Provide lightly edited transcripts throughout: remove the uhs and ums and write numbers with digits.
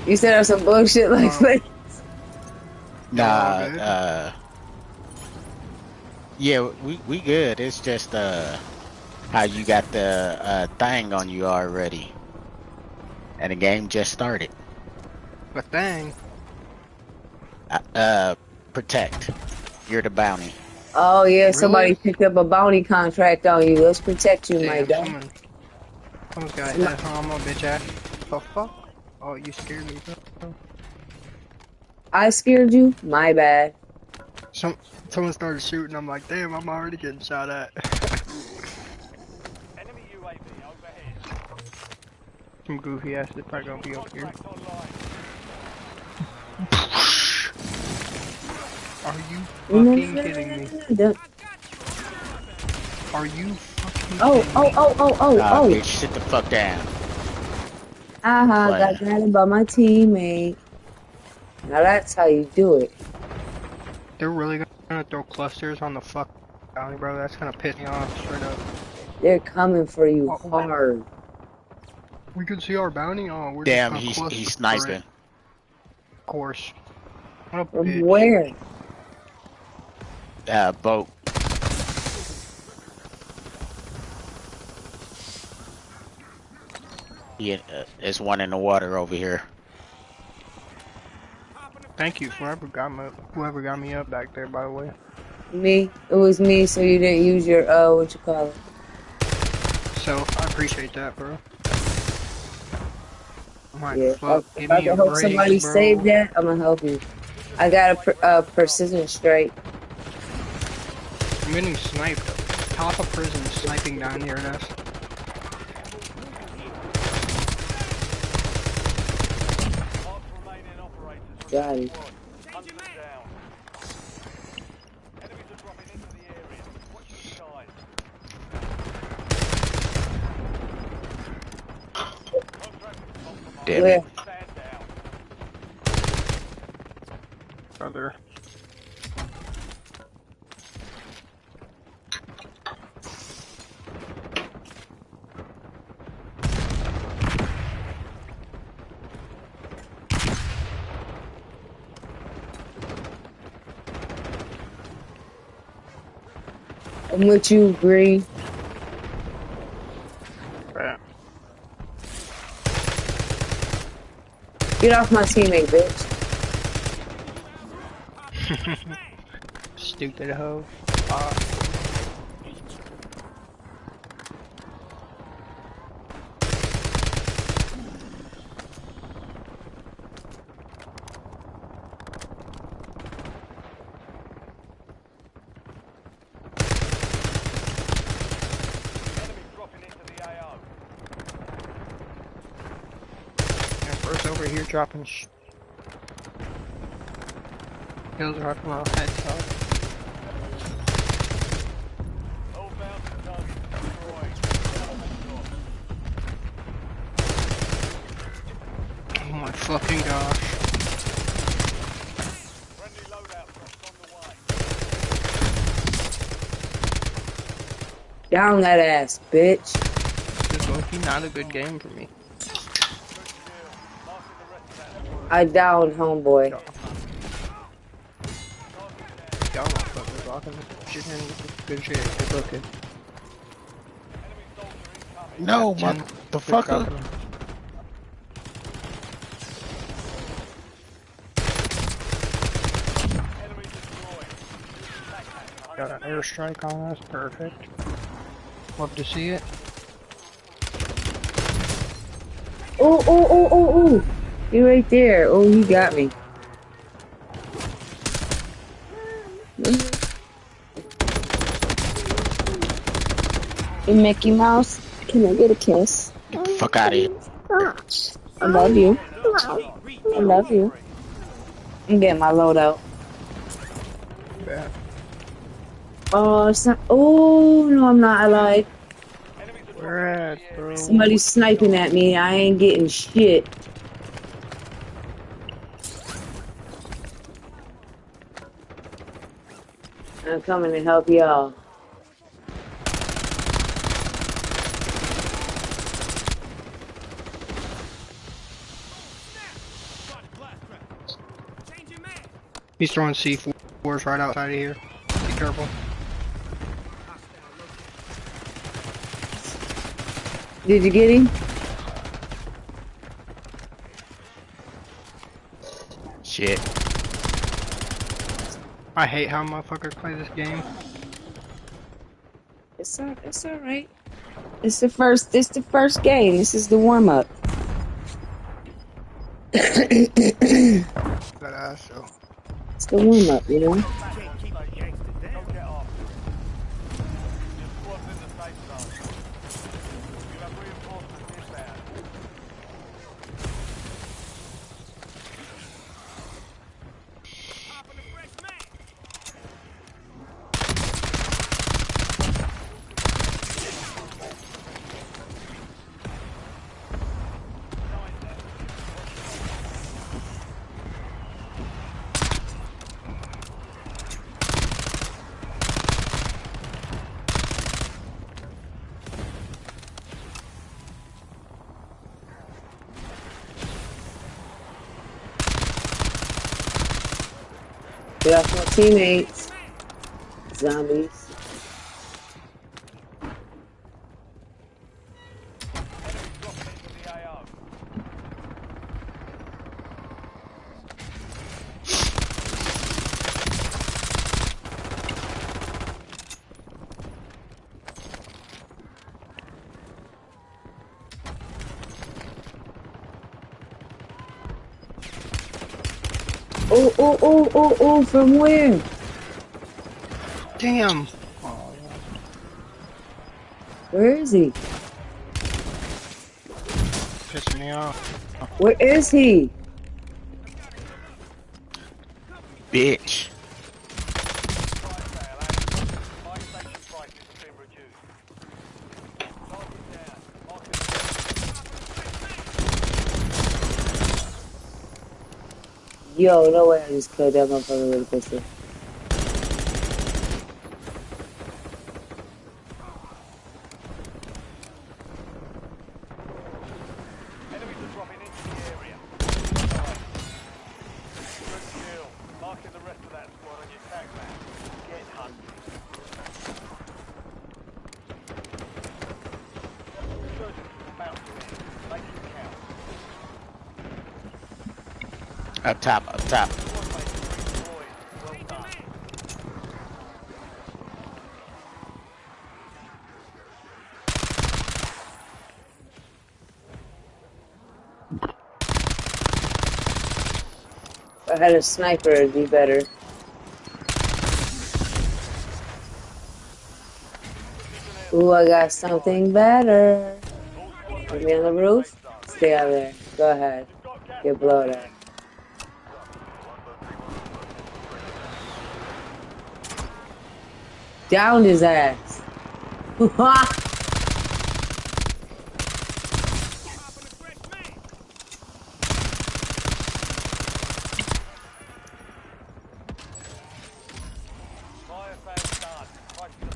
You said on some bullshit like Oh, that. y'all all Nah, good? yeah, we good. It's just how you got the thing on you already, and the game just started. But dang. Uh, protect. You're the bounty. Oh yeah, Really? somebody picked up a bounty contract on you. Let's protect you, my Damn, guy. someone's got a Some- head on my bitch ass. The fuck? Oh, you scared me, bro. I scared you? My bad. Some, someone started shooting, I'm like, damn, I'm already getting shot at. Enemy UAV overhead. Some goofy ass is probably gonna be up here. Contract online. Are you No, fucking no, no, kidding no, me? no, no. Are you fucking Oh, kidding oh, me? oh, oh, oh, Nah, oh. bitch, sit the fuck down. Aha, got Playing. got by my teammate. Now that's how you do it. They're really gonna throw clusters on the fuck bounty, bro. That's gonna piss me off straight up. They're coming for you Oh, hard. we can see our bounty. Oh, we're just Damn, gonna he's cluster it. sniping. Of course. What a From bitch. where? Boat. Yeah, there's one in the water over here. Thank you, whoever got me up back there, by the way. Me? It was me, so you didn't use your, what you call it? So, I appreciate that, bro. I'm like, Yeah, fuck, if give I me a can help break, somebody save bro. that, I'm gonna help you. I got a precision strike. I'm getting sniped. Top of prison sniping down here at us. Last remaining operators Got remain it. squad. Hunt them down. Enemies are dropping into the area. Watch the skies. Contract with Damn compromised. Where? it. Stand down. Brother. I'm with you, Green. Right. Get off my teammate, bitch. Stupid hoe. Enemies dropping into the AO. Yeah, first over here dropping kills right from our head top. All bounty targets destroyed. Oh my fucking gosh. Friendly loadout drops on the way. Down that ass, bitch. This is low-key not a good game for me. Good kill. Marking the rest of that squad. I downed homeboy. Y'all Target down. motherfuckers rocking shit and good shit. Good looking. Enemy soldier incoming. Got No, 10 good motherfucker. dropping. Enemy destroyed. Got an airstrike on us. Perfect. Love to see it. Oh, oh, oh, oh, oh. You right there. Oh, he got me. Hey, Mickey Mouse, can I get a kiss? Get the fuck out of here. I love you. I love you. I'm getting my load out. Bad. Oh, it's not. Oh, no, I'm not. I lied. Enemies are Where at, bro? Somebody's sniping at me. I ain't getting shit. I'm coming to help y'all. He's throwing C4s right outside of here. Be careful. Did you get him? Shit. I hate how motherfuckers play this game. It's all right. It's the first game. This is the warm up. It's That ass, so. the warm up, you know. Don't get off. Your squad's in the safe zone. You have reinforcements inbound. Get off my teammates. Zombies. Enemy dropping into the AO. Oh, from where? Damn! Where is he? Pissing me off. Where is he? Bitch. My station prices have been reduced. Target down. Marking the Yo, no way I just killed that motherfucker with a pistol. enemies are dropping into the area. Good kill. Marking the rest of that squad on your tag map. Get hunted. Insurgents are about to end. Make it count. Up top, up top. Squad mates redeployed. Well done. If I had a sniper, it'd be better. Ooh, I got something better. Put me on the roof. Stay out there. Go ahead. Get blown at. Downed his ass.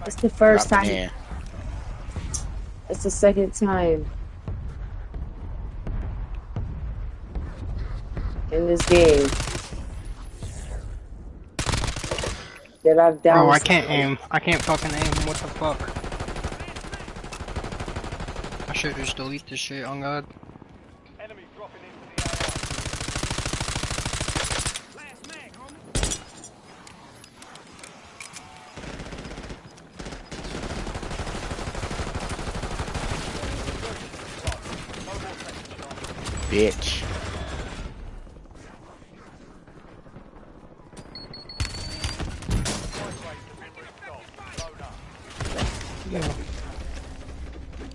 It's the first Dropping time. in. It's the second time in this game that I've downed. Bro, I can't aim. I can't fucking aim. What the fuck? I should just delete this shit, on God. Enemy dropping into the AO. Bitch.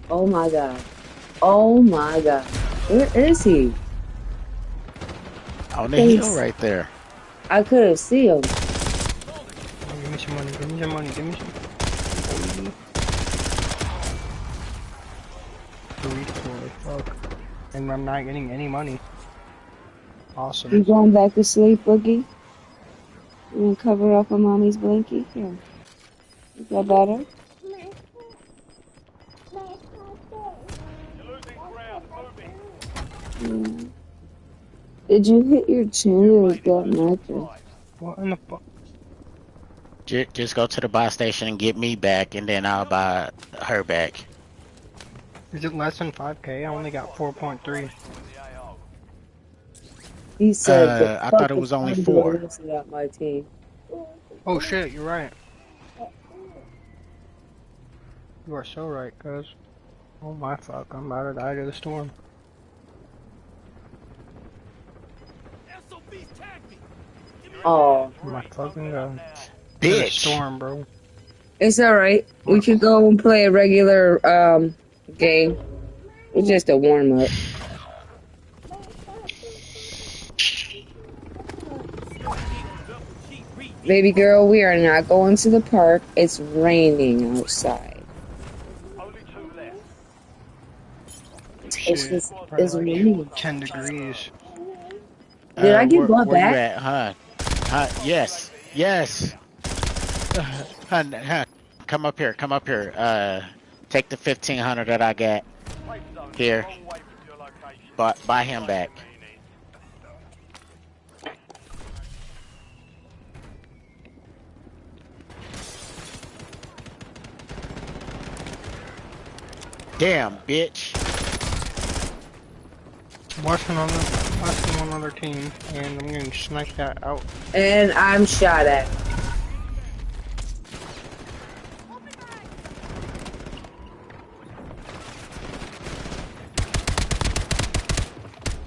Oh my god. Oh my god. Where is he? On the hill right there. I couldn't see him. Oh, give me some money, give me some money, give me some. Fuck. And I'm not getting any money. You Awesome. going back to sleep, Boogie? You gonna cover up on mommy's blankie? Here. Is that better? You're losing ground. Moving. Yeah. Did you hit your chin with that mattress? What in the fuck? Just go to the buy station and get me back, and then I'll buy her back. Is it less than 5K? I only got 4.3. He said the I fuck thought it is was only I'm doing 4. this without my team. Oh shit, you're right. You are so right, cuz. Oh my fuck, I'm about to die to the storm. Oh, Oh my fucking god. To the Bitch! storm, bro. it's alright. We could go and play a regular game. It's just a warm up. Baby girl, we are not going to the park. It's raining outside. Only 2 left. It's Shit, just, probably it's like raining. 10 degrees. Did I get blood Where you back? at, huh? Huh? Yes. Yes. Hun, come up here. Come up here. Take the 1,500 that I got Safe zone's a here. long way from your location. Buy him back. Damn, bitch. Watching one other team, and I'm getting sniped out. And I'm shot at.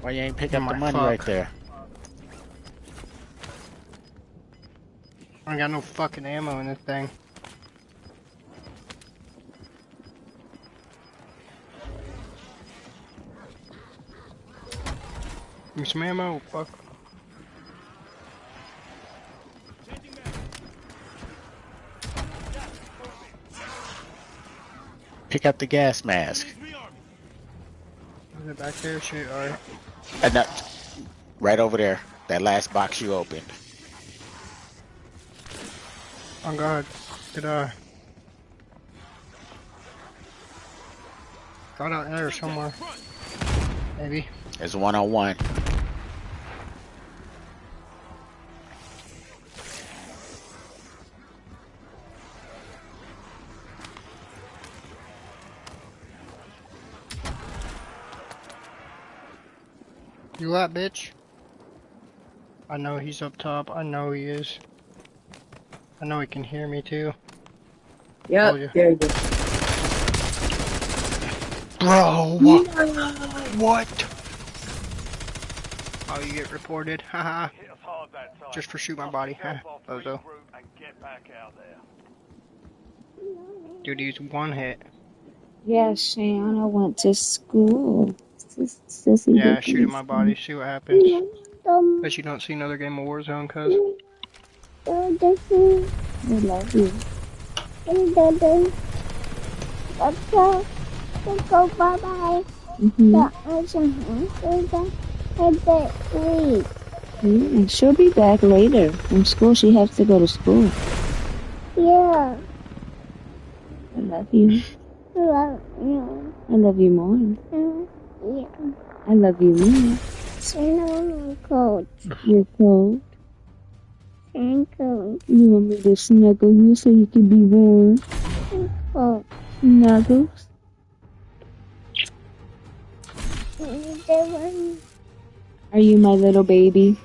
Why you ain't pick Oh up the my money fuck. right there? I ain't got no fucking ammo in this thing. Give me some ammo, fuck. Pick up the gas mask. Is it back there? Shit, alright. No, right over there. That last box you opened. Oh god. Did I? Got out there somewhere. Maybe. There's 101. You up, bitch? I know he's up top. I know he is. I know he can hear me too. Yep, you. there you go. Bro, what? Oh, you get reported. Haha. Hit us hard that time. Just for shoot my body. Huh. Bozo. Regroup and get back out there. Dude, he's one hit. Yeah, Shayon, I went to school. Sissy Yeah, did shoot at my body. See what happens. Bet you don't see another game of Warzone, cuz. I love you. Go bye-bye. Yeah, she'll be back later from school. She has to go to school. Yeah. I love you. Love you. I love you more. Yeah. I love you more. I'm cold. You're cold. I'm cold. You want me to snuggle you so you can be warm? Cold. Snuggles? Are you my little baby?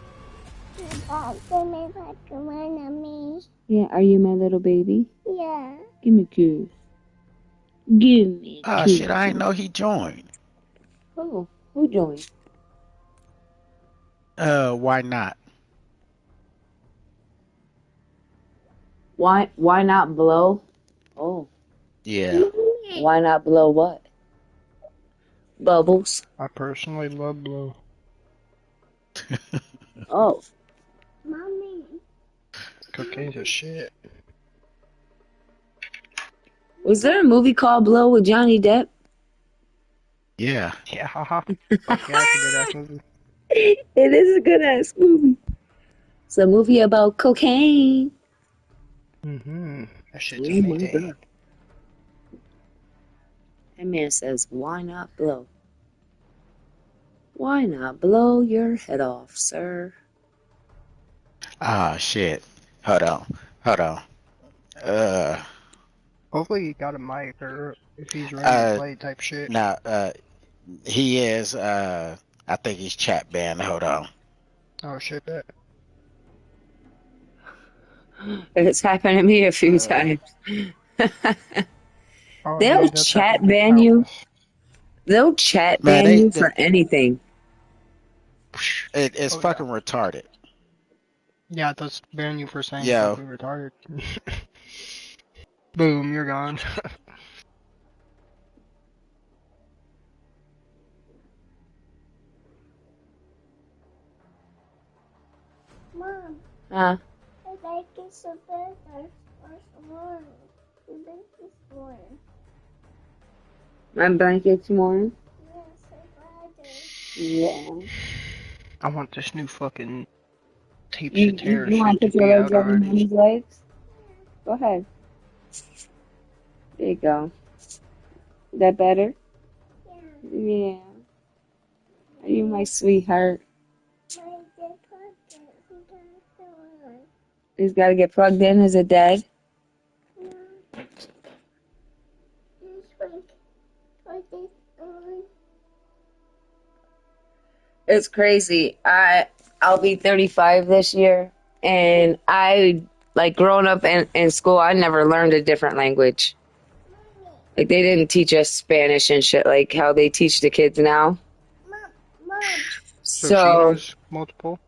Yeah, are you my little baby? Yeah. Give me a kiss. Give me a Oh kiss. shit, I didn't know he joined. Oh, who joined? Why not? Why not blow? Oh, Yeah. why not blow what? Bubbles. I personally love Blue. Oh, Mommy. Cocaine's a shit. was there a movie called Blow with Johnny Depp? Yeah. Yeah, haha. Fuck yeah, that's a good ass movie. It is a good ass movie. It's a movie about cocaine. That shit's Oh my amazing. God. That man says, why not blow? Why not blow your head off, sir? Ah, shit. Hold on. Hold on. Uh, Hopefully he got a mic or if he's ready to uh, play type shit. now, he is, I think he's chat banned. Hold on. Oh shit, bet. It's happened to me a few Uh, times. oh They'll yeah, that's chat happened to ban you. countless. They'll chat Man, ban you for anything. it's Oh yeah. fucking retarded. Yeah, that's ban you for saying Yo, something retarded. Boom, you're gone. Mom, Huh? I like it so better. First one. You like this one. My blanket's warm. Yes, Yeah. I want this new fucking tape You Cetera want shit to to put your be legs out over already. mommy's legs? Go ahead. There you go. Is that better? better. Yeah. Yeah. Are you my sweetheart? My dad put it. He got the one. He's got to get plugged in. Is it dead? No. This one. Put this on. It's crazy. I'll be 35 this year, and I like growing up in school. I never learned a different language. Like they didn't teach us Spanish and shit like how they teach the kids now. Mom. So she So, knows multiple?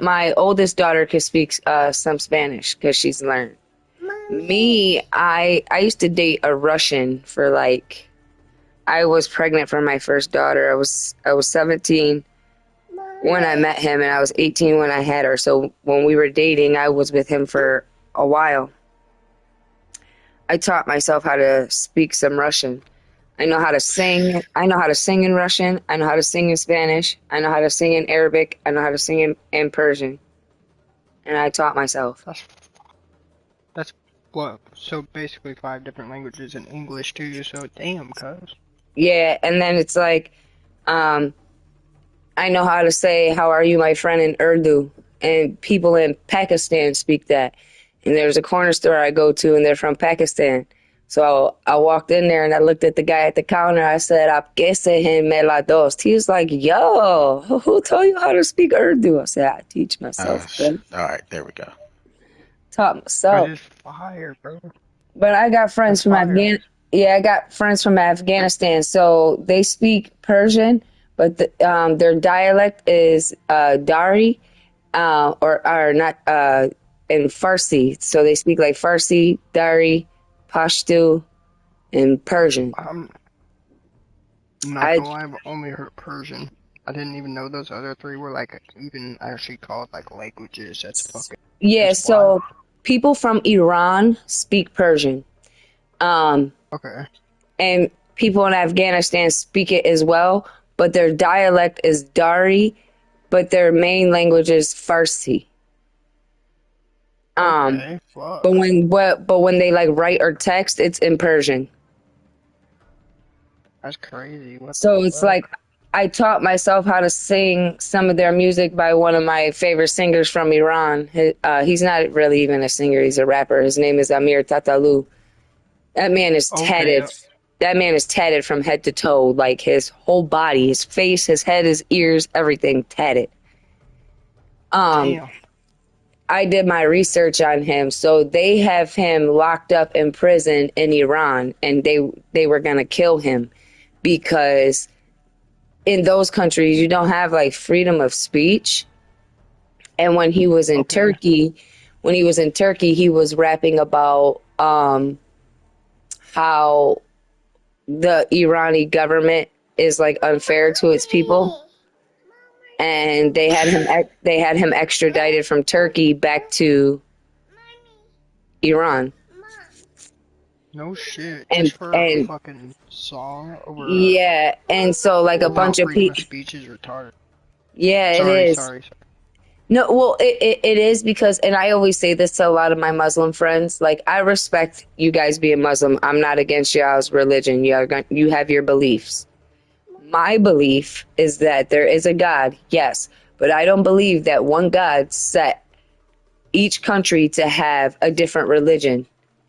my oldest daughter could speak some Spanish because she's learned. Mommy. Me, I used to date a Russian for like I was pregnant for my first daughter. I was 17 when I met him, and I was 18 when I had her. So when we were dating, I was with him for a while. I taught myself how to speak some Russian. I know how to sing. I know how to sing in Russian. I know how to sing in Spanish. I know how to sing in Arabic. I know how to sing in Persian. And I taught myself. That's what? So basically 5 different languages in English too. So damn, cuz. Yeah, and then it's like, I know how to say, "How are you, my friend," in Urdu. And people in Pakistan speak that. And there's a corner store I go to, and they're from Pakistan. So I walked in there and I looked at the guy at the counter. I said, "Aap kaise hain main la dost?" He was like, "Yo, who told you how to speak Urdu?" I said, "I teach myself, man. all right, there we go. Taught That myself." is fire, bro. But I got friends That's from fire. Yeah, I got friends from Afghanistan. So they speak Persian, but their dialect is Dari, or not in Farsi. So they speak like Farsi, Dari, Pashto, and Persian. I'm not I gonna lie, I've only heard Persian. I didn't even know those other 3 were like even actually called like languages. Yeah. That's wild. So people from Iran speak Persian. Okay. And people in Afghanistan speak it as well, but their dialect is Dari, but their main language is Farsi. Okay. Fuck. But when they like write or text, it's in Persian. That's crazy. What So the it's fuck? like I taught myself how to sing some of their music by one of my favorite singers from Iran. He's not really even a singer; he's a rapper. His name is Amir Tatalu. That man is Okay. tatted. That man is tatted from head to toe, like his whole body, his face, his head, his ears, everything tatted. Damn. I did my research on him. So they have him locked up in prison in Iran, and they were gonna kill him because in those countries you don't have like freedom of speech. And when he was in Turkey, he was rapping about how the Irani government is like unfair to its people, and they had him extradited from Turkey back to Iran. No shit. And Just for a fucking song over. Yeah, and so like a Wow, bunch of freedom of people. speech is retarded. Yeah, it Sorry, is. sorry. No, well, it is because, and I always say this to a lot of my Muslim friends, like, I respect you guys being Muslim. I'm not against y'all's religion. You have your beliefs. My belief is that there is a God, yes, But I don't believe that one God set each country to have a different religion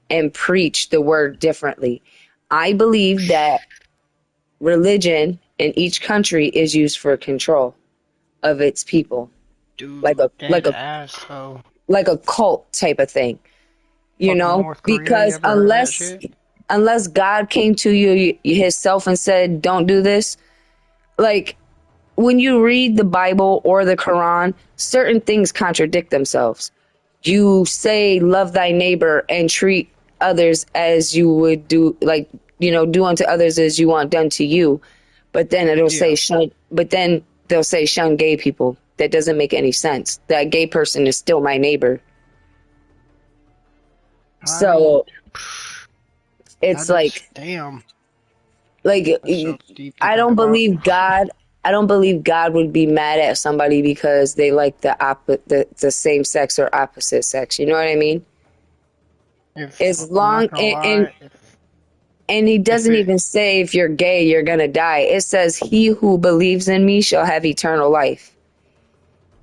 and preach the word differently. I believe that religion in each country is used for control of its people, Dude, like a dead ass, though. like a cult type of thing, you Fucking know, North Korea, you because ever heard of that shit? unless God came to you himself and said, don't do this, like when you read the Bible or the Quran, certain things contradict themselves. You say love thy neighbor and treat others as you would do, like, you know, do unto others as you want done to you. But then it'll say Yeah. shun, but then they'll say shun gay people. That doesn't make any sense. That gay person is still my neighbor. So it's That is, like, damn. like That's so deep to I think don't about. believe God. I don't believe God would be mad at somebody because they like the same sex or opposite sex. You know what I mean? As I'm long not gonna lie, and he doesn't even say if you're gay you're gonna die. It says he who believes in me shall have eternal life.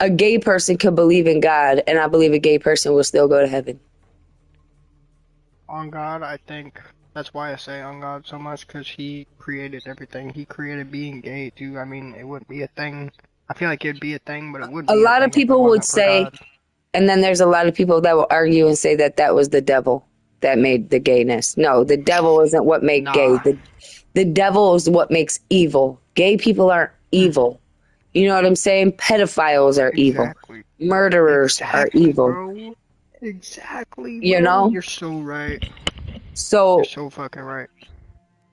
A gay person can believe in God, and I believe a gay person will still go to heaven. on God, I think that's why I say on God so much, because he created everything. He created being gay too. I mean, it wouldn't be a thing. I feel like it'd be a thing, but it wouldn't A be a lot of thing if it people would wasn't for say, God. and then there's a lot of people that will argue and say that that was the devil that made the gayness. No, the devil isn't what made gay. Nah. The devil is what makes evil. Gay people aren't evil. You know what I'm saying? Pedophiles are evil. Exactly. Murderers are Exactly, evil. bro. Exactly, You bro. know? You're so right. You're So so fucking right.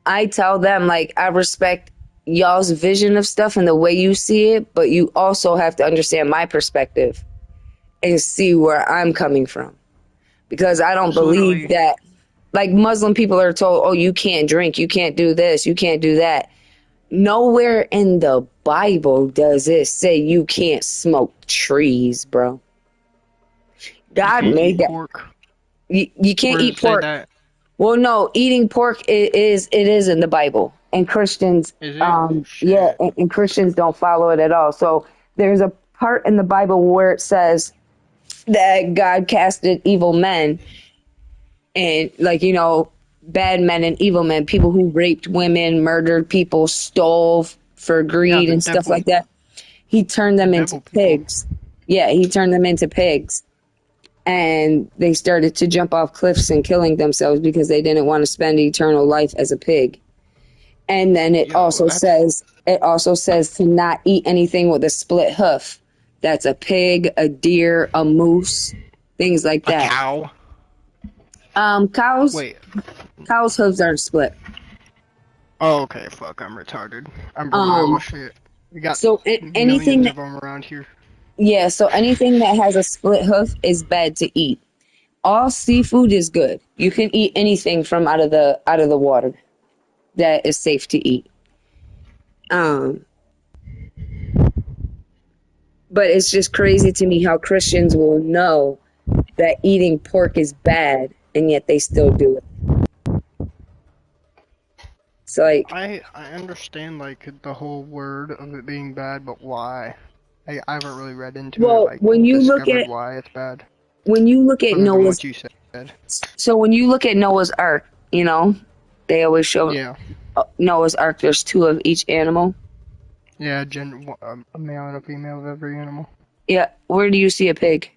I tell them, like, I respect y'all's vision of stuff and the way you see it, but you also have to understand my perspective and see where I'm coming from. Because I don't It's believe literally, that, like, Muslim people are told, oh, you can't drink, you can't do this, you can't do that. Nowhere in the Bible does it say you can't smoke trees, bro. you God can't made eat that. pork. You can't Where does eat it say pork. that? Well, no, eating pork is in the Bible, and Christians, Is it? yeah, Shit. and Christians don't follow it at all. So there's a part in the Bible where it says that God casted evil men, and, like, you know, bad men and evil men, people who raped women, murdered people, stole for Yeah, greed the and stuff devil. like that. He turned The them into devil people. pigs. Yeah, he turned them into pigs. And they started to jump off cliffs and killing themselves because they didn't want to spend eternal life as a pig. And then Yo, that's it also says to not eat anything with a split hoof. That's a pig, a deer, a moose, things like a that. cow. Cows Wait. hooves aren't split. Oh, okay. Fuck, I'm retarded. I'm from Iowa. Shit. We got So millions of them around here. yeah, so anything that has a split hoof is bad to eat. All seafood is good. You can eat anything from out of the water that is safe to eat. But it's just crazy to me how Christians will know that eating pork is bad and yet they still do it. It's like, I understand like the whole word of it being bad, but why? I haven't really read into it, well, like discovered why it's bad, when you look at other than Noah's what you said. so when you look at Noah's Ark, you know, they always show Yeah. Noah's Ark. There's two of each animal. Yeah, a male and a female of every animal. Yeah, where do you see a pig?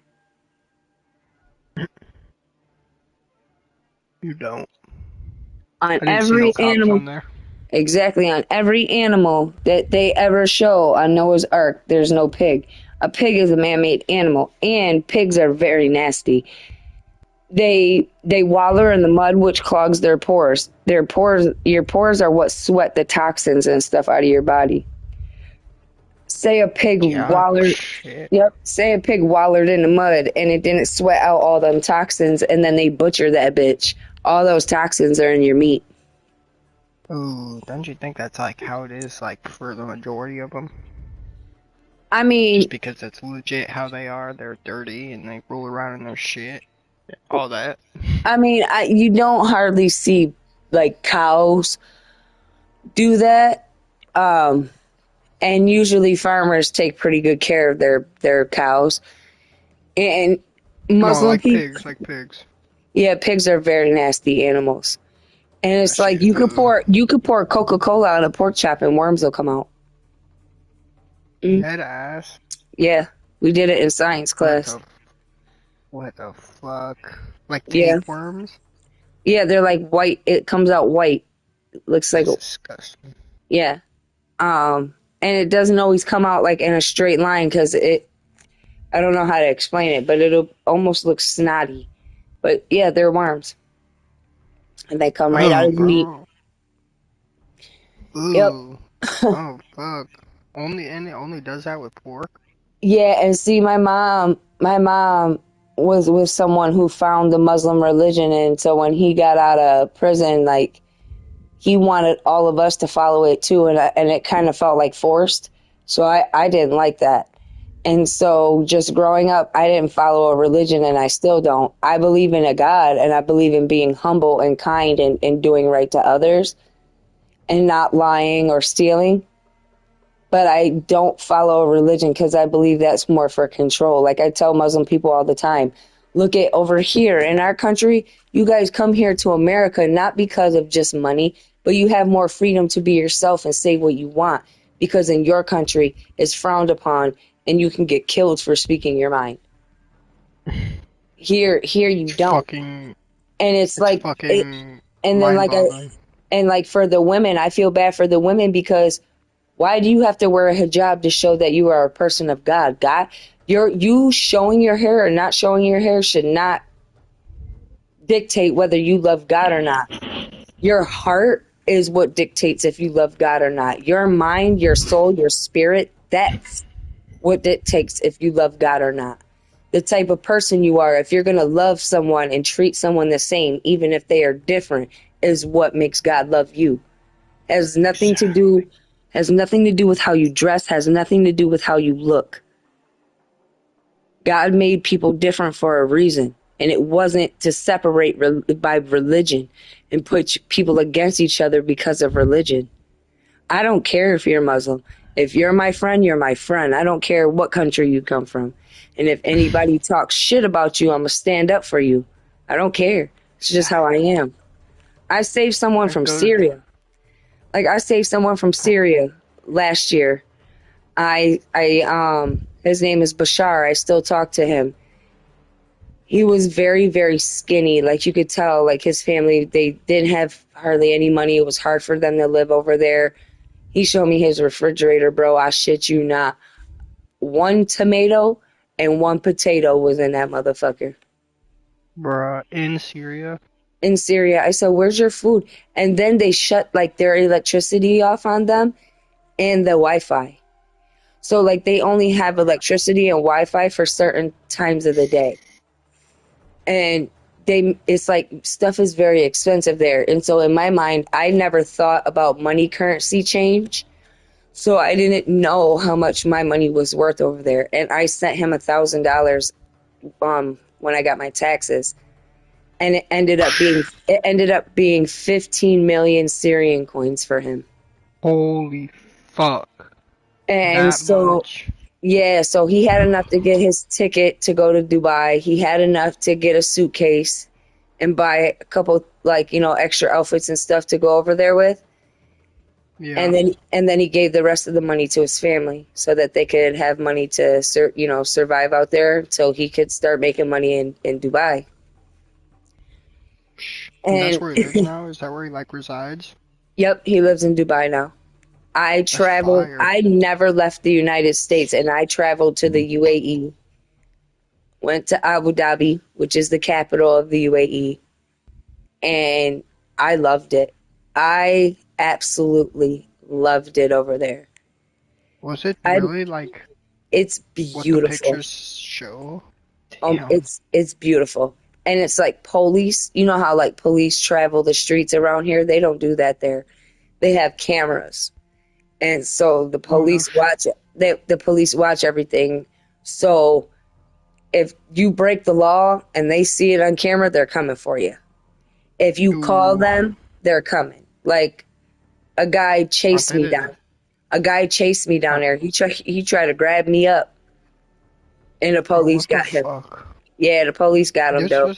You don't. On I didn't see no every cows animal. on there. Exactly, on every animal that they ever show on Noah's Ark, there's no pig. A pig is a man-made animal, and pigs are very nasty. They waller in the mud, which clogs their pores. Your pores are what sweat the toxins and stuff out of your body. Say a pig Yeah, wallered, shit. yep. Say a pig wallered in the mud and it didn't sweat out all them toxins, and then they butcher that bitch. All those toxins are in your meat. Ooh, don't you think that's like how it is, like for the majority of them? I mean, Just because that's legit how they are. They're dirty and they roll around in their shit. All that. you don't hardly see like cows do that. And usually farmers take pretty good care of their cows. And No, Muslim like people, pigs, like pigs. yeah, pigs are very nasty animals. And That it's like shit. Ugh. you could pour Coca-Cola on a pork chop and worms will come out. Mm, Dead ass. yeah, we did it in science What class. the what the fuck? Like Yeah, tapeworms? yeah, they're like white. It comes out white. Looks like That's disgusting. yeah. And it doesn't always come out like in a straight line because I don't know how to explain it, but it'll almost look snotty. But yeah, they're worms, and they come right out Oh, of the meat. bro. Yep. Ooh. Oh, fuck. And it only does that with pork? Yeah, and see, my mom was with someone who found the Muslim religion, and so when he got out of prison, like he wanted all of us to follow it too, and it kind of felt like forced. So I didn't like that. And so just growing up, I didn't follow a religion and I still don't. I believe in a God and I believe in being humble and kind and doing right to others and not lying or stealing. But I don't follow a religion because I believe that's more for control. Like I tell Muslim people all the time, look at over here in our country, you guys come here to America not because of just money, but you have more freedom to be yourself and say what you want because in your country it's frowned upon and you can get killed for speaking your mind. Here you It's don't. fucking, And it's fucking and then mind-boggling. like for the women, I feel bad for the women because why do you have to wear a hijab to show that you are a person of God? You showing your hair or not showing your hair should not dictate whether you love God or not. Your heart is what dictates if you love God or not. Your mind, your soul, your spirit, that's what dictates if you love God or not. The type of person you are, if you're going to love someone and treat someone the same, even if they are different, is what makes God love you. Has nothing to do with how you dress, has nothing to do with how you look. God made people different for a reason, and it wasn't to separate by religion and put people against each other because of religion. I don't care if you're Muslim. If you're my friend, you're my friend. I don't care what country you come from. And if anybody talks shit about you, I'm going to stand up for you. I don't care. It's just how I am. I saved someone That from goes, Syria. Like I saved someone from Syria last year. His name is Bashar. I still talk to him. He was very, very skinny. Like you could tell, like his family, they didn't have hardly any money. It was hard for them to live over there. He showed me his refrigerator, bro. I shit you not. One tomato and one potato was in that motherfucker. bruh, in Syria. In Syria, I said, where's your food? And then they shut like their electricity off on them and the Wi-Fi. So like they only have electricity and Wi-Fi for certain times of the day. And it's like stuff is very expensive there. And so in my mind, I never thought about money currency change. So I didn't know how much my money was worth over there. And I sent him $1,000 when I got my taxes. And it ended up being 15 million Syrian coins for him. Holy fuck. And That so much. yeah, so he had enough to get his ticket to go to Dubai. He had enough to get a suitcase and buy a couple extra outfits and stuff to go over there with. Yeah. And then he gave the rest of the money to his family so that they could have money to survive out there so he could start making money in Dubai. And that's And where he lives now? Is that where he like resides? yep, he lives in Dubai now. I traveled. fire. I never left the United States, and I traveled to the UAE. Went to Abu Dhabi, which is the capital of the UAE, and I loved it. I absolutely loved it over there. Was it I- really like It's what the beautiful. pictures show? Damn. It's beautiful, and it's like police. You know how like police travel the streets around here? They don't do that there. They have cameras. And so the police watch it. The police watch everything. So if you break the law and they see it on camera, they're coming for you. If you call Ooh. them, they're coming. Like a guy chased me down. A guy chased me down there. He tried to grab me up, and the Bro, police what the got him. fuck? Yeah, the police got him though.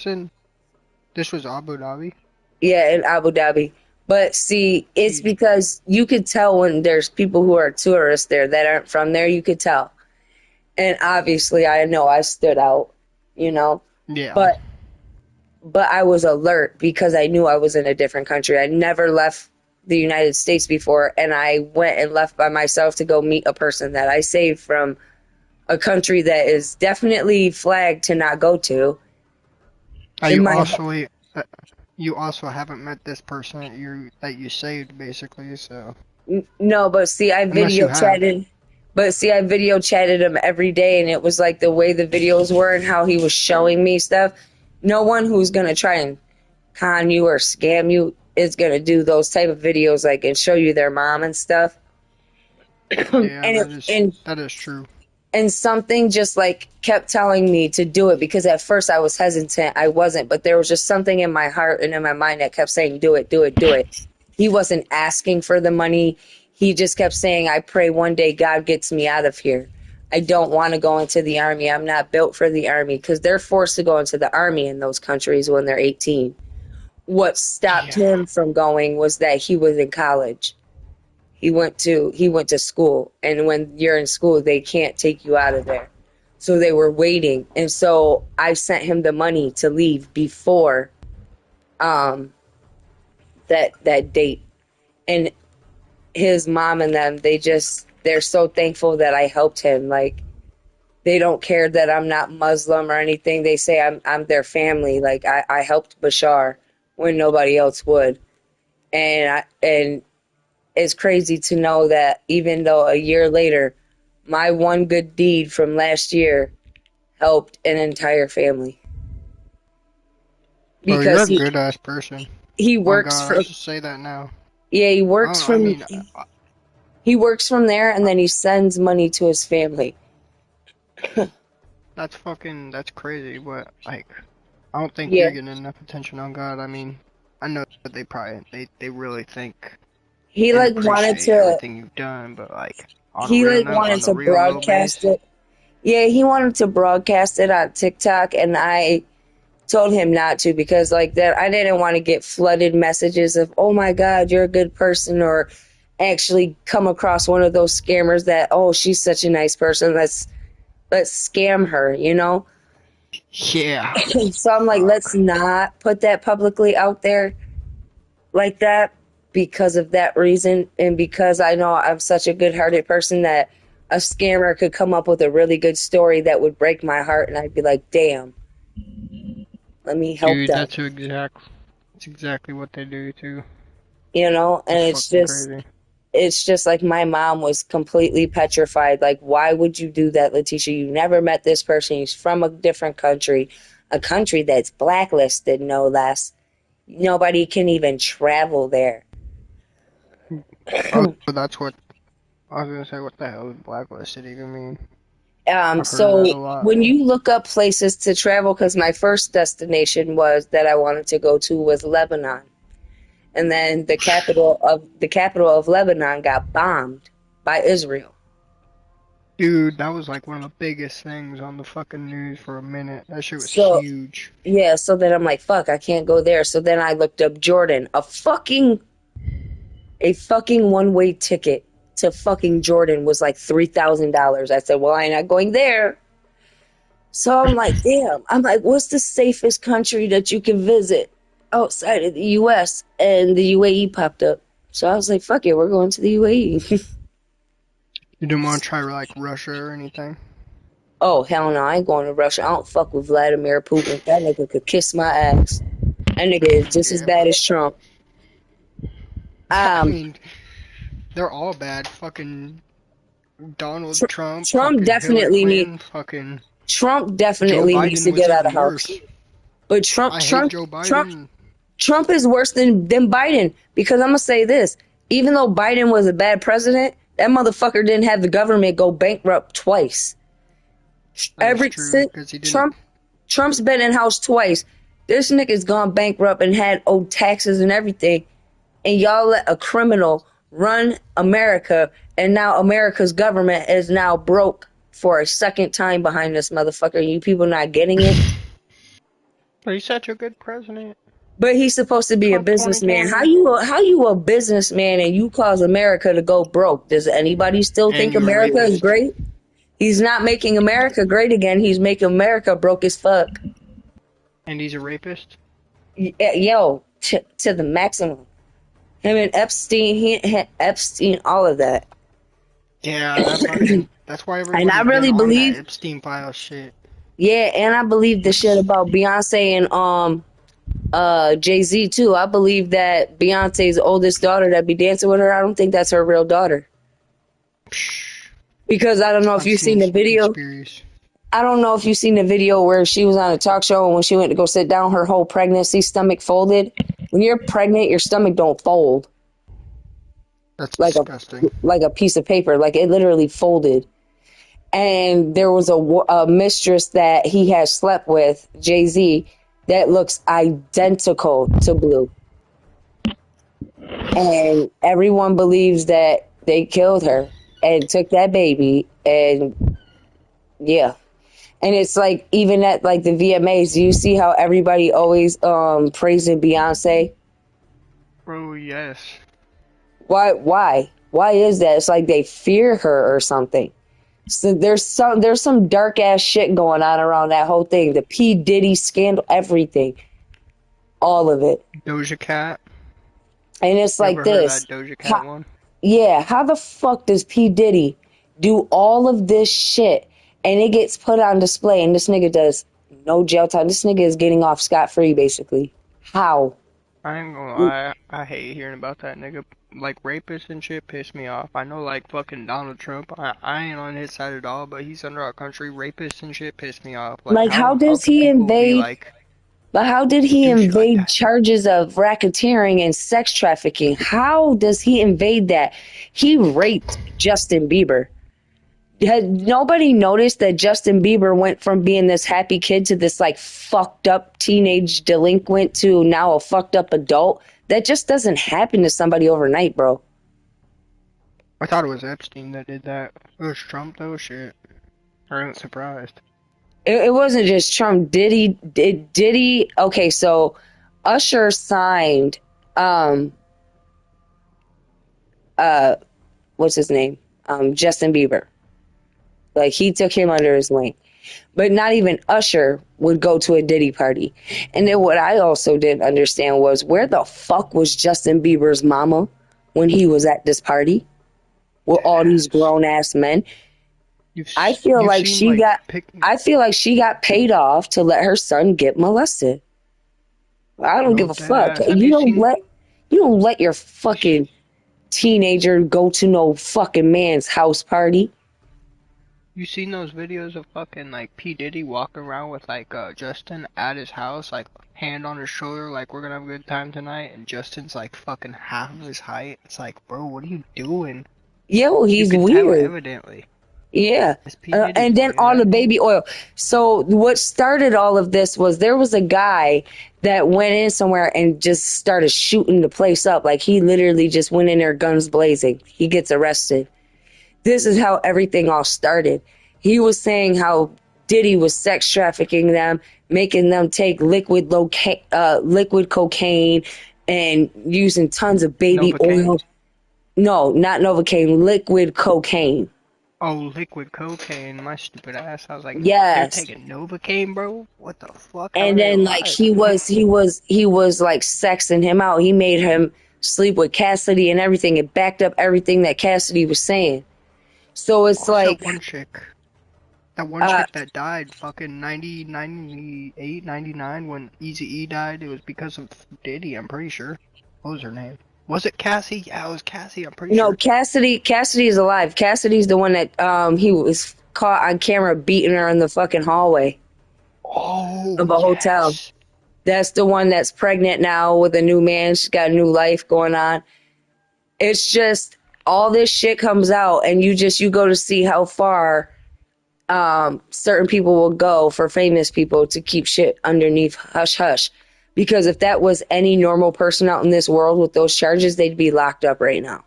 This was Abu Dhabi? Yeah, in Abu Dhabi. But see, it's Jeez. because you could tell when there's people who are tourists there that aren't from there. You could tell, and obviously, I know I stood out. You know, Yeah. but I was alert because I knew I was in a different country. I never left the United States before, and I went and left by myself to go meet a person that I saved from a country that is definitely flagged to not go to. You also haven't met this person that you saved, basically. So No, but see, I unless you video have, chatted. But see, I video chatted him every day, and it was like the way the videos were and how he was showing me stuff. No one who's gonna try and con you or scam you is gonna do those type of videos, like, and show you their mom and stuff. yeah, and that is true. and something just like kept telling me to do it, because at first I was hesitant. I wasn't, but there was just something in my heart and in my mind that kept saying, do it, do it, do it. He wasn't asking for the money. He just kept saying, I pray one day God gets me out of here. I don't want to go into the army. I'm not built for the army, because they're forced to go into the army in those countries when they're 18. What stopped him from going was that he was in college. He went to school, and when you're in school, they can't take you out of there. So they were waiting, and so I sent him the money to leave before that date. And his mom and them, they're so thankful that I helped him. Like, they don't care that I'm not Muslim or anything. They say I'm their family. Like, I helped Bashar when nobody else would. And it's crazy to know that even though a year later, my one good deed from last year helped an entire family. Because you're a good ass person. He works I should say that now. Yeah, he works he works from there, and then he sends money to his family. That's crazy, but like, I don't think they're getting enough attention on God. I mean, I know that they really think he like wanted to everything you've done, but like wanted to broadcast it. Yeah, he wanted to broadcast it on TikTok, and I told him not to, because like that I didn't want to get flooded messages of, oh my God, you're a good person, or actually come across one of those scammers that, oh, she's such a nice person, let's scam her, you know? Yeah. So I'm like, let's not put that publicly out there like that, because of that reason, and because I know I'm such a good-hearted person that a scammer could come up with a really good story that would break my heart, and I'd be like, damn, let me help them. That's exactly what they do too. You know, and it's just like my mom was completely petrified. Like, why would you do that, Letitia? You never met this person. He's from a different country, a country that's blacklisted, no less. Nobody can even travel there. Oh, that's what I was gonna say. What the hell does blacklisted even mean? So when you look up places to travel, because my first destination that I wanted to go to was Lebanon, and then the capital of Lebanon got bombed by Israel. Dude, that was like one of the biggest things on the fucking news for a minute. That shit was huge. Yeah, so then I'm like, fuck, I can't go there. So then I looked up Jordan, a fucking one-way ticket to fucking Jordan was like $3,000. I said, well, I'm not going there. So I'm like, damn. I'm like, what's the safest country that you can visit outside of the U.S.? And the UAE popped up. So I was like, fuck it, we're going to the UAE. You didn't want to try like Russia or anything? Oh, hell no, I ain't going to Russia. I don't fuck with Vladimir Putin. That nigga could kiss my ass. That nigga is just as bad as Trump. I mean, they're all bad. Fucking Donald Trump. Trump definitely needs to get out of the house. But Trump is worse than Biden, because I'm gonna say this: even though Biden was a bad president, that motherfucker didn't have the government go bankrupt twice. Trump's been in house twice. This nigga's gone bankrupt and had owed taxes and everything. And y'all let a criminal run America, and now America's government is now broke for a second time behind this motherfucker. You people not getting it? But he's such a good president. But he's supposed to be a Trump businessman. 2020. How you a businessman and you cause America to go broke? Does anybody still And think you're a America is rapist. great? He's not making America great again. He's making America broke as fuck. And he's a rapist. Yo, to the maximum. Him and Epstein, all of that. Yeah, that's why everybody's And I really been on believe- that Epstein file shit. Yeah, and I believe the shit about Beyonce and Jay-Z too. I believe that Beyonce's oldest daughter that be dancing with her, I don't think that's her real daughter. Because I don't know if you've seen the video. Conspiracies. I don't know if you've seen the video where she was on a talk show and when she went to go sit down, her whole pregnancy stomach folded. When you're pregnant, your stomach don't fold That's like disgusting. like a piece of paper. Like it literally folded. And there was a mistress that he had slept with, Jay-Z, that looks identical to Blue. And everyone believes that they killed her and took that baby. And yeah. And it's like, even at like the VMAs, do you see how everybody always praising Beyonce? Bro, yes. Why? Why is that? It's like they fear her or something. So there's some dark ass shit going on around that whole thing. The P. Diddy scandal, everything. All of it. Doja Cat. And it's like Never heard this. that Doja Cat one. Yeah, how the fuck does P. Diddy do all of this shit and it gets put on display and this nigga does no jail time? This nigga is getting off scot-free, basically. How? I ain't gonna lie, I hate hearing about that nigga. Like, rapists and shit piss me off. I know, like, fucking Donald Trump, I ain't on his side at all, but he's under our country. Rapists and shit piss me off. Like, how does can he people be invade- like, But how did he Do shit like invade that. charges of racketeering and sex trafficking? How does he invade that? He raped Justin Bieber. Had nobody noticed that Justin Bieber went from being this happy kid to this like fucked up teenage delinquent to now a fucked up adult? That just doesn't happen to somebody overnight, bro. I thought it was Epstein that did that. It was Trump, though, shit. I ain't surprised. It wasn't just Trump. Diddy. Okay, so Usher signed what's his name? Justin Bieber. Like, he took him under his wing. But not even Usher would go to a Diddy party. And then what I also didn't understand was, where the fuck was Justin Bieber's mama when he was at this party with all these grown ass men? I feel like she got paid off to let her son get molested. I don't No give a fuck. deadass. Have You you don't seen- let your fucking teenager go to no fucking man's house party. You seen those videos of fucking, like, P. Diddy walking around with, like, Justin at his house, like, hand on his shoulder, like, we're gonna have a good time tonight, and Justin's, like, fucking half of his height? It's like, bro, what are you doing? Yo, You he's can tell, weird. evidently. Yeah. It's P. Diddy And then for you, all the yeah. baby oil. So what started all of this was there was a guy that went in somewhere and just started shooting the place up. Like, he literally just went in there guns blazing. He gets arrested. This is how everything all started. He was saying how Diddy was sex trafficking them, making them take liquid cocaine and using tons of baby Novocaine? oil. No, not Novocaine, liquid cocaine. Oh, liquid cocaine, my stupid ass. I was like, Yes. you're taking Novocaine, bro? What the fuck? How And are they then like alive? he was like sexing him out. He made him sleep with Cassidy and everything. It backed up everything that Cassidy was saying. So it's What's like, that one chick? That one chick that died fucking 98, 99 when Eazy-E died, it was because of Diddy, I'm pretty sure. What was her name? Was it Cassie? Yeah, it was Cassie, I'm pretty no, sure. Cassidy is alive. Cassidy's the one that he was caught on camera beating her in the fucking hallway Oh, of a hotel. yes. That's the one that's pregnant now with a new man. She's got a new life going on. It's just all this shit comes out and you go to see how far certain people will go for famous people to keep shit underneath hush hush. Because if that was any normal person out in this world with those charges, they'd be locked up right now.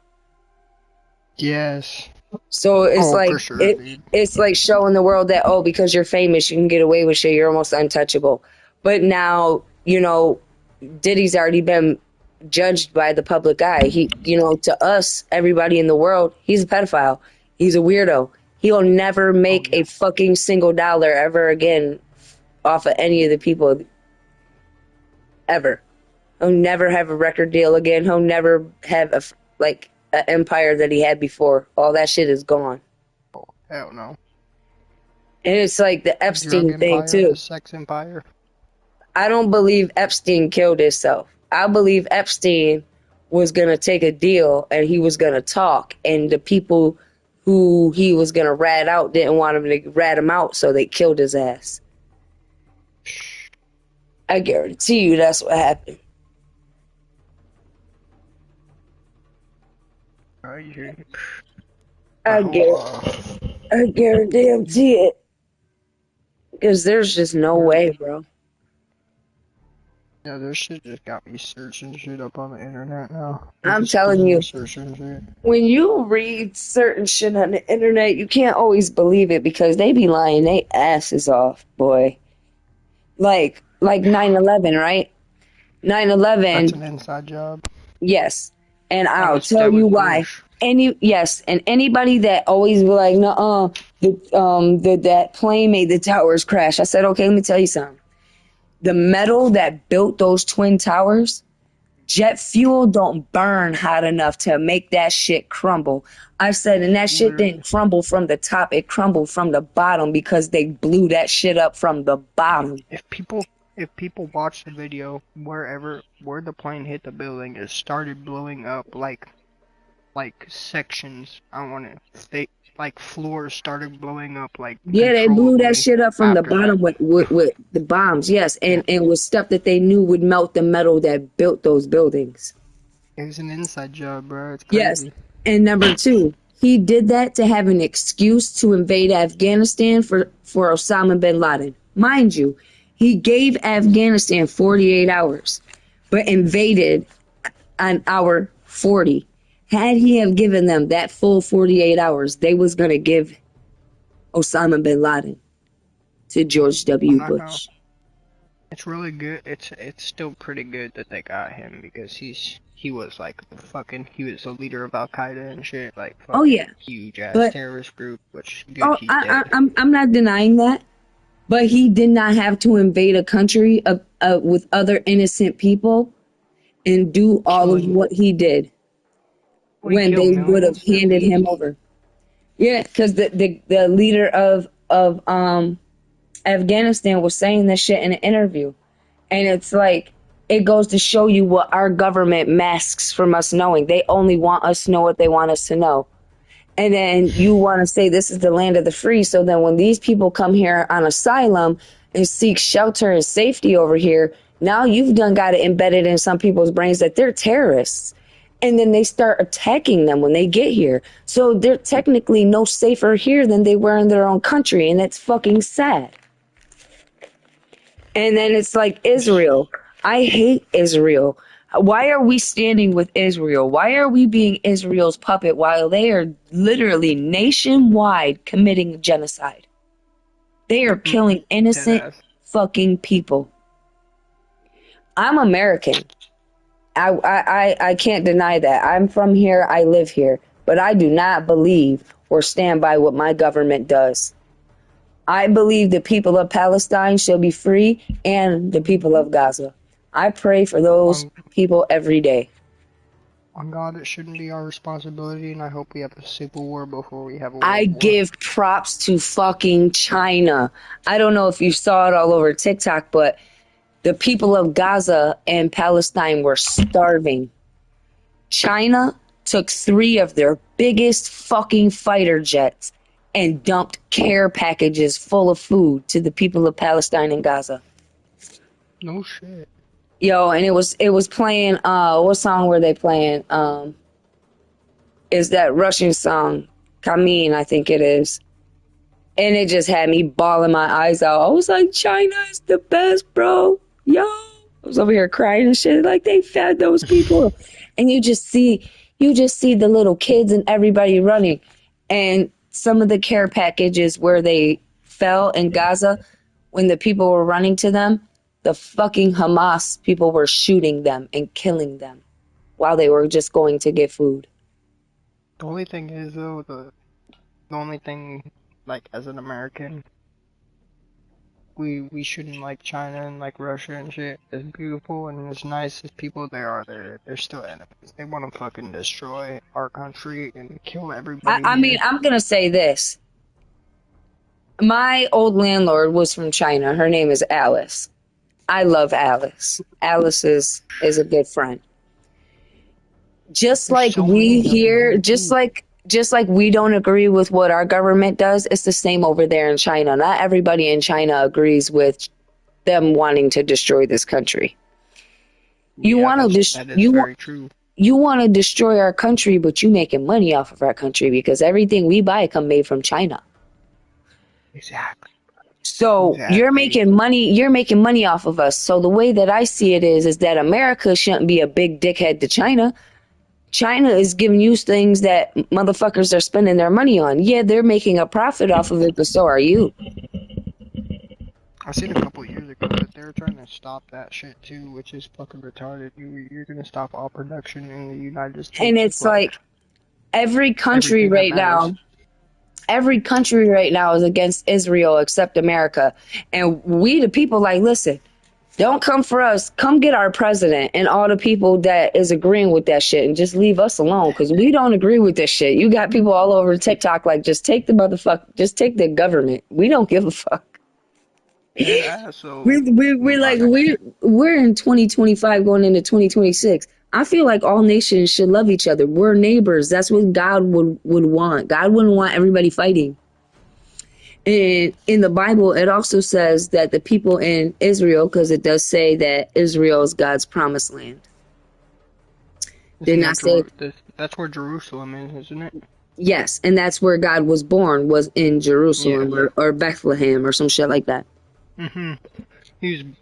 Yes. So it's Oh, like for sure, dude. it's like showing the world that, oh, because you're famous, you can get away with shit. You're almost untouchable. But now, Diddy's already been judged by the public eye. To us, everybody in the world, he's a pedophile. He's a weirdo. He'll never make yeah. a fucking single dollar ever again off of any of the people ever. He'll never have a record deal again. He'll never have an empire that he had before. All that shit is gone. Hell no. And it's like the Drug Epstein thing empire, too. the sex empire. I don't believe Epstein killed himself. I believe Epstein was going to take a deal and he was going to talk, and the people who he was going to rat out didn't want him to rat him out, so they killed his ass. I guarantee you that's what happened. I guarantee it. Because there's just no way, bro. Yeah, this shit just got me searching shit up on the internet now. I'm telling you, Searching shit. when you read certain shit on the internet, you can't always believe it because they be lying their asses off, boy. Like 9/11, right? 9/11. That's an inside job. Yes, and That I'll was tell you why. Bush. And anybody that always be like, "Nuh-uh, that plane made the towers crash." I said, okay, let me tell you something. The metal that built those twin towers, jet fuel don't burn hot enough to make that shit crumble. I said, and that shit didn't crumble from the top, it crumbled from the bottom because they blew that shit up from the bottom. If people watch the video, where the plane hit the building, it started blowing up like sections. I want to. They like floors started blowing up like. Yeah, they blew that controllably shit up from the after bottom that. with the bombs. Yes, and with stuff that they knew would melt the metal that built those buildings. It was an inside job, bro. It's crazy. Yes, and number two, he did that to have an excuse to invade Afghanistan for Osama bin Laden. Mind you, he gave Afghanistan 48 hours, but invaded on hour 40. Had he have given them that full 48 hours, they was going to give Osama bin Laden to George W. Bush. It's really good. It's still pretty good that they got him because he was the leader of Al Qaeda and shit, like huge ass terrorist group, which good he's dead. I'm not denying that, but he did not have to invade a country with other innocent people and do all of what he did when they would have handed him over. Yeah, because the leader of Afghanistan was saying this shit in an interview, and it's like it goes to show you what our government masks from us knowing. They only want us to know what they want us to know. And then you want to say this is the land of the free. So then when these people come here on asylum and seek shelter and safety over here, now you've got it embedded in some people's brains that they're terrorists. And then they start attacking them when they get here. So they're technically no safer here than they were in their own country. And it's fucking sad. And then it's like Israel. I hate Israel. Why are we standing with Israel? Why are we being Israel's puppet while they are literally nationwide committing genocide? They are killing innocent fucking people. I'm American. I can't deny that. I'm from here. I live here. But I do not believe or stand by what my government does. I believe the people of Palestine shall be free and the people of Gaza. I pray for those people every day. On God, it shouldn't be our responsibility, and I hope we have a civil war before we have a world I war. give props to fucking China. I don't know if you saw it all over TikTok, but the people of Gaza and Palestine were starving. China took 3 of their biggest fucking fighter jets and dumped care packages full of food to the people of Palestine and Gaza. No shit. Yo, and it was playing, what song were they playing? Is that Russian song, Kamin, I think it is. And it just had me bawling my eyes out. I was like, China is the best, bro. Yo. I was over here crying and shit, like they fed those people. And you you just see the little kids and everybody running. And some of the care packages where they fell in Gaza, when the people were running to them, the fucking Hamas people were shooting them and killing them while they were just going to get food. The only thing is though, the only thing, like, as an American, we shouldn't like China and like Russia and shit. As beautiful and as nice as people they are, they're still enemies. They want to fucking destroy our country and kill everybody I mean, here. I'm going to say this. My old landlord was from China. Her name is Alice. I love Alice. Alice is a good friend. Just like so we many of them here, here, just too. like we don't agree with what our government does, it's the same over there in China. Not everybody in China agrees with them wanting to destroy this country. You Yeah, want that is very true. you want to destroy our country, but you making money off of our country because everything we buy come made from China. Exactly. So you're making money off of us. So the way that I see it is that America shouldn't be a big dickhead to China. China is giving you things that motherfuckers are spending their money on. Yeah, they're making a profit off of it, but so are you. I seen a couple years ago that they were trying to stop that shit too, which is fucking retarded. You're gonna stop all production in the United States. And it's like every country everything that right matters. now, every country right now is against Israel except America. And we, the people, like, listen, don't come for us. Come get our president and all the people that is agreeing with that shit and just leave us alone because we don't agree with this shit. You got people all over TikTok like, just take the government. We don't give a fuck. Yeah, so We're like, we're in 2025 going into 2026. I feel like all nations should love each other. We're neighbors. That's what God would want. God wouldn't want everybody fighting. And in the Bible, it also says that the people in Israel, because it does say that Israel is God's promised land. Did not say that's where Jerusalem is, isn't it? yes, and that's where God was born, was in Jerusalem or Bethlehem or some shit like that. He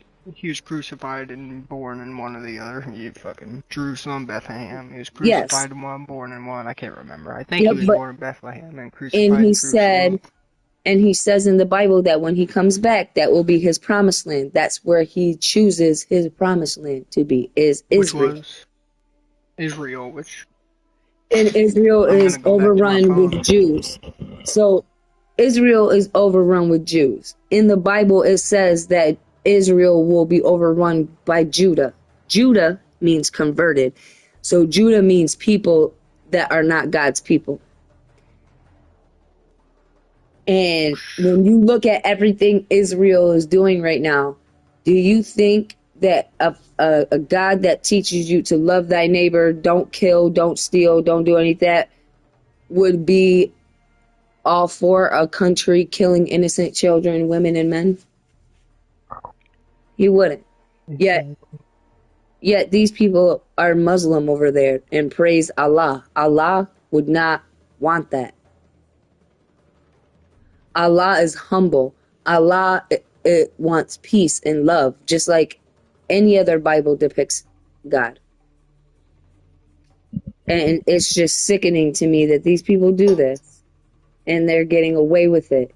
was crucified and born in one or the other. You fucking Jerusalem, Bethlehem. He was crucified in one, born in one. I can't remember. I think he was born in Bethlehem and crucified in Jerusalem. And he says in the Bible that when he comes back, that will be his promised land. That's where he chooses his promised land to be, is Israel. Which was Israel, which... And Israel is overrun with Jews. So Israel is overrun with Jews. In the Bible, it says that Israel will be overrun by Judah. Judah means converted. So Judah means people that are not God's people. And when you look at everything Israel is doing right now, do you think that a God that teaches you to love thy neighbor, don't kill, don't steal, don't do any of that, would be all for a country killing innocent children, women, and men? He wouldn't. Yet these people are Muslim over there and praise Allah. Allah would not want that. Allah is humble. Allah it wants peace and love, just like any other Bible depicts God. And it's just sickening to me that these people do this and they're getting away with it.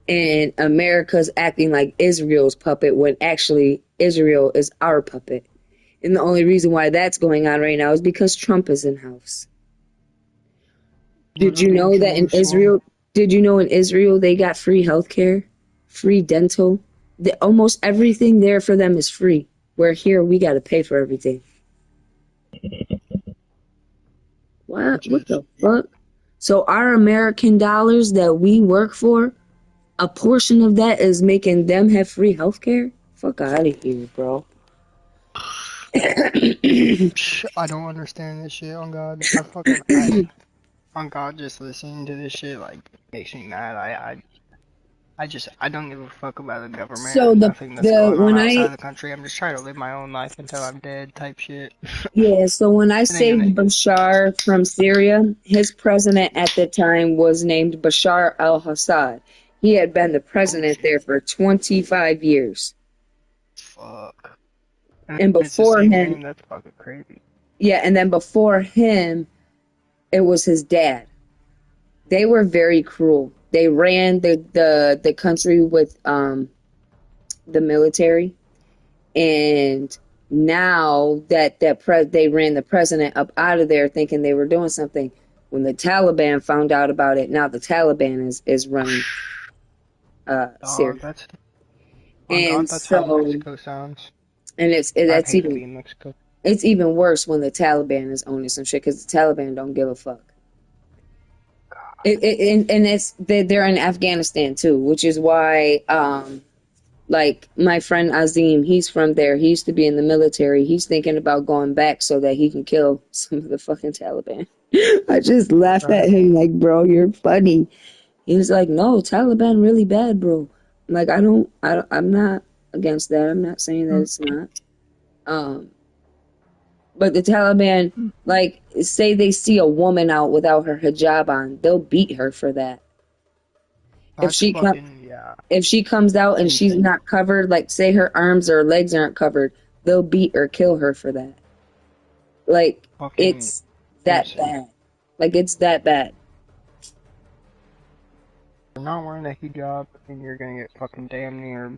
And America's acting like Israel's puppet when actually Israel is our puppet. And the only reason why that's going on right now is because Trump is in house. Did you know that in Israel they got free healthcare, free dental? Almost everything there for them is free. Where here we got to pay for everything. What the fuck? So our American dollars that we work for, a portion of that is making them have free healthcare? Fuck out of here, bro. I don't understand this shit, on God. On God, just listening to this shit, like, makes me mad. I don't give a fuck about the government or nothing that's going on outside the country. I'm just trying to live my own life until I'm dead type shit. Yeah, so when I saved Bashar from Syria, his president at the time was named Bashar al-Assad. He had been the president there for 25 years. Fuck. And before him... That's fucking crazy. Yeah, and then before him, It was his dad. They were very cruel. They ran the country with the military, and now they ran the president up out of there thinking they were doing something. When the Taliban found out about it, now the Taliban is running Syria. That's And that's how so, Mexico sounds. and I'd that's hate to be even in Mexico. it's even worse when the Taliban is owning some shit because the Taliban don't give a fuck. They're in Afghanistan too, which is why like my friend Azim, he's from there. He used to be in the military. He's thinking about going back so that he can kill some of the fucking Taliban. I just laughed at him like, bro, you're funny. He was like, no, Taliban really bad, bro. I'm like, I'm not against that. I'm not saying that it's not. But the Taliban, like, say they see a woman out without her hijab on, they'll beat her for that. That's If she comes out and she's not covered, like say her arms or legs aren't covered, they'll beat or kill her for that. Like it's that bad. Like it's that bad. You're not wearing a hijab and you're gonna get fucking damn near.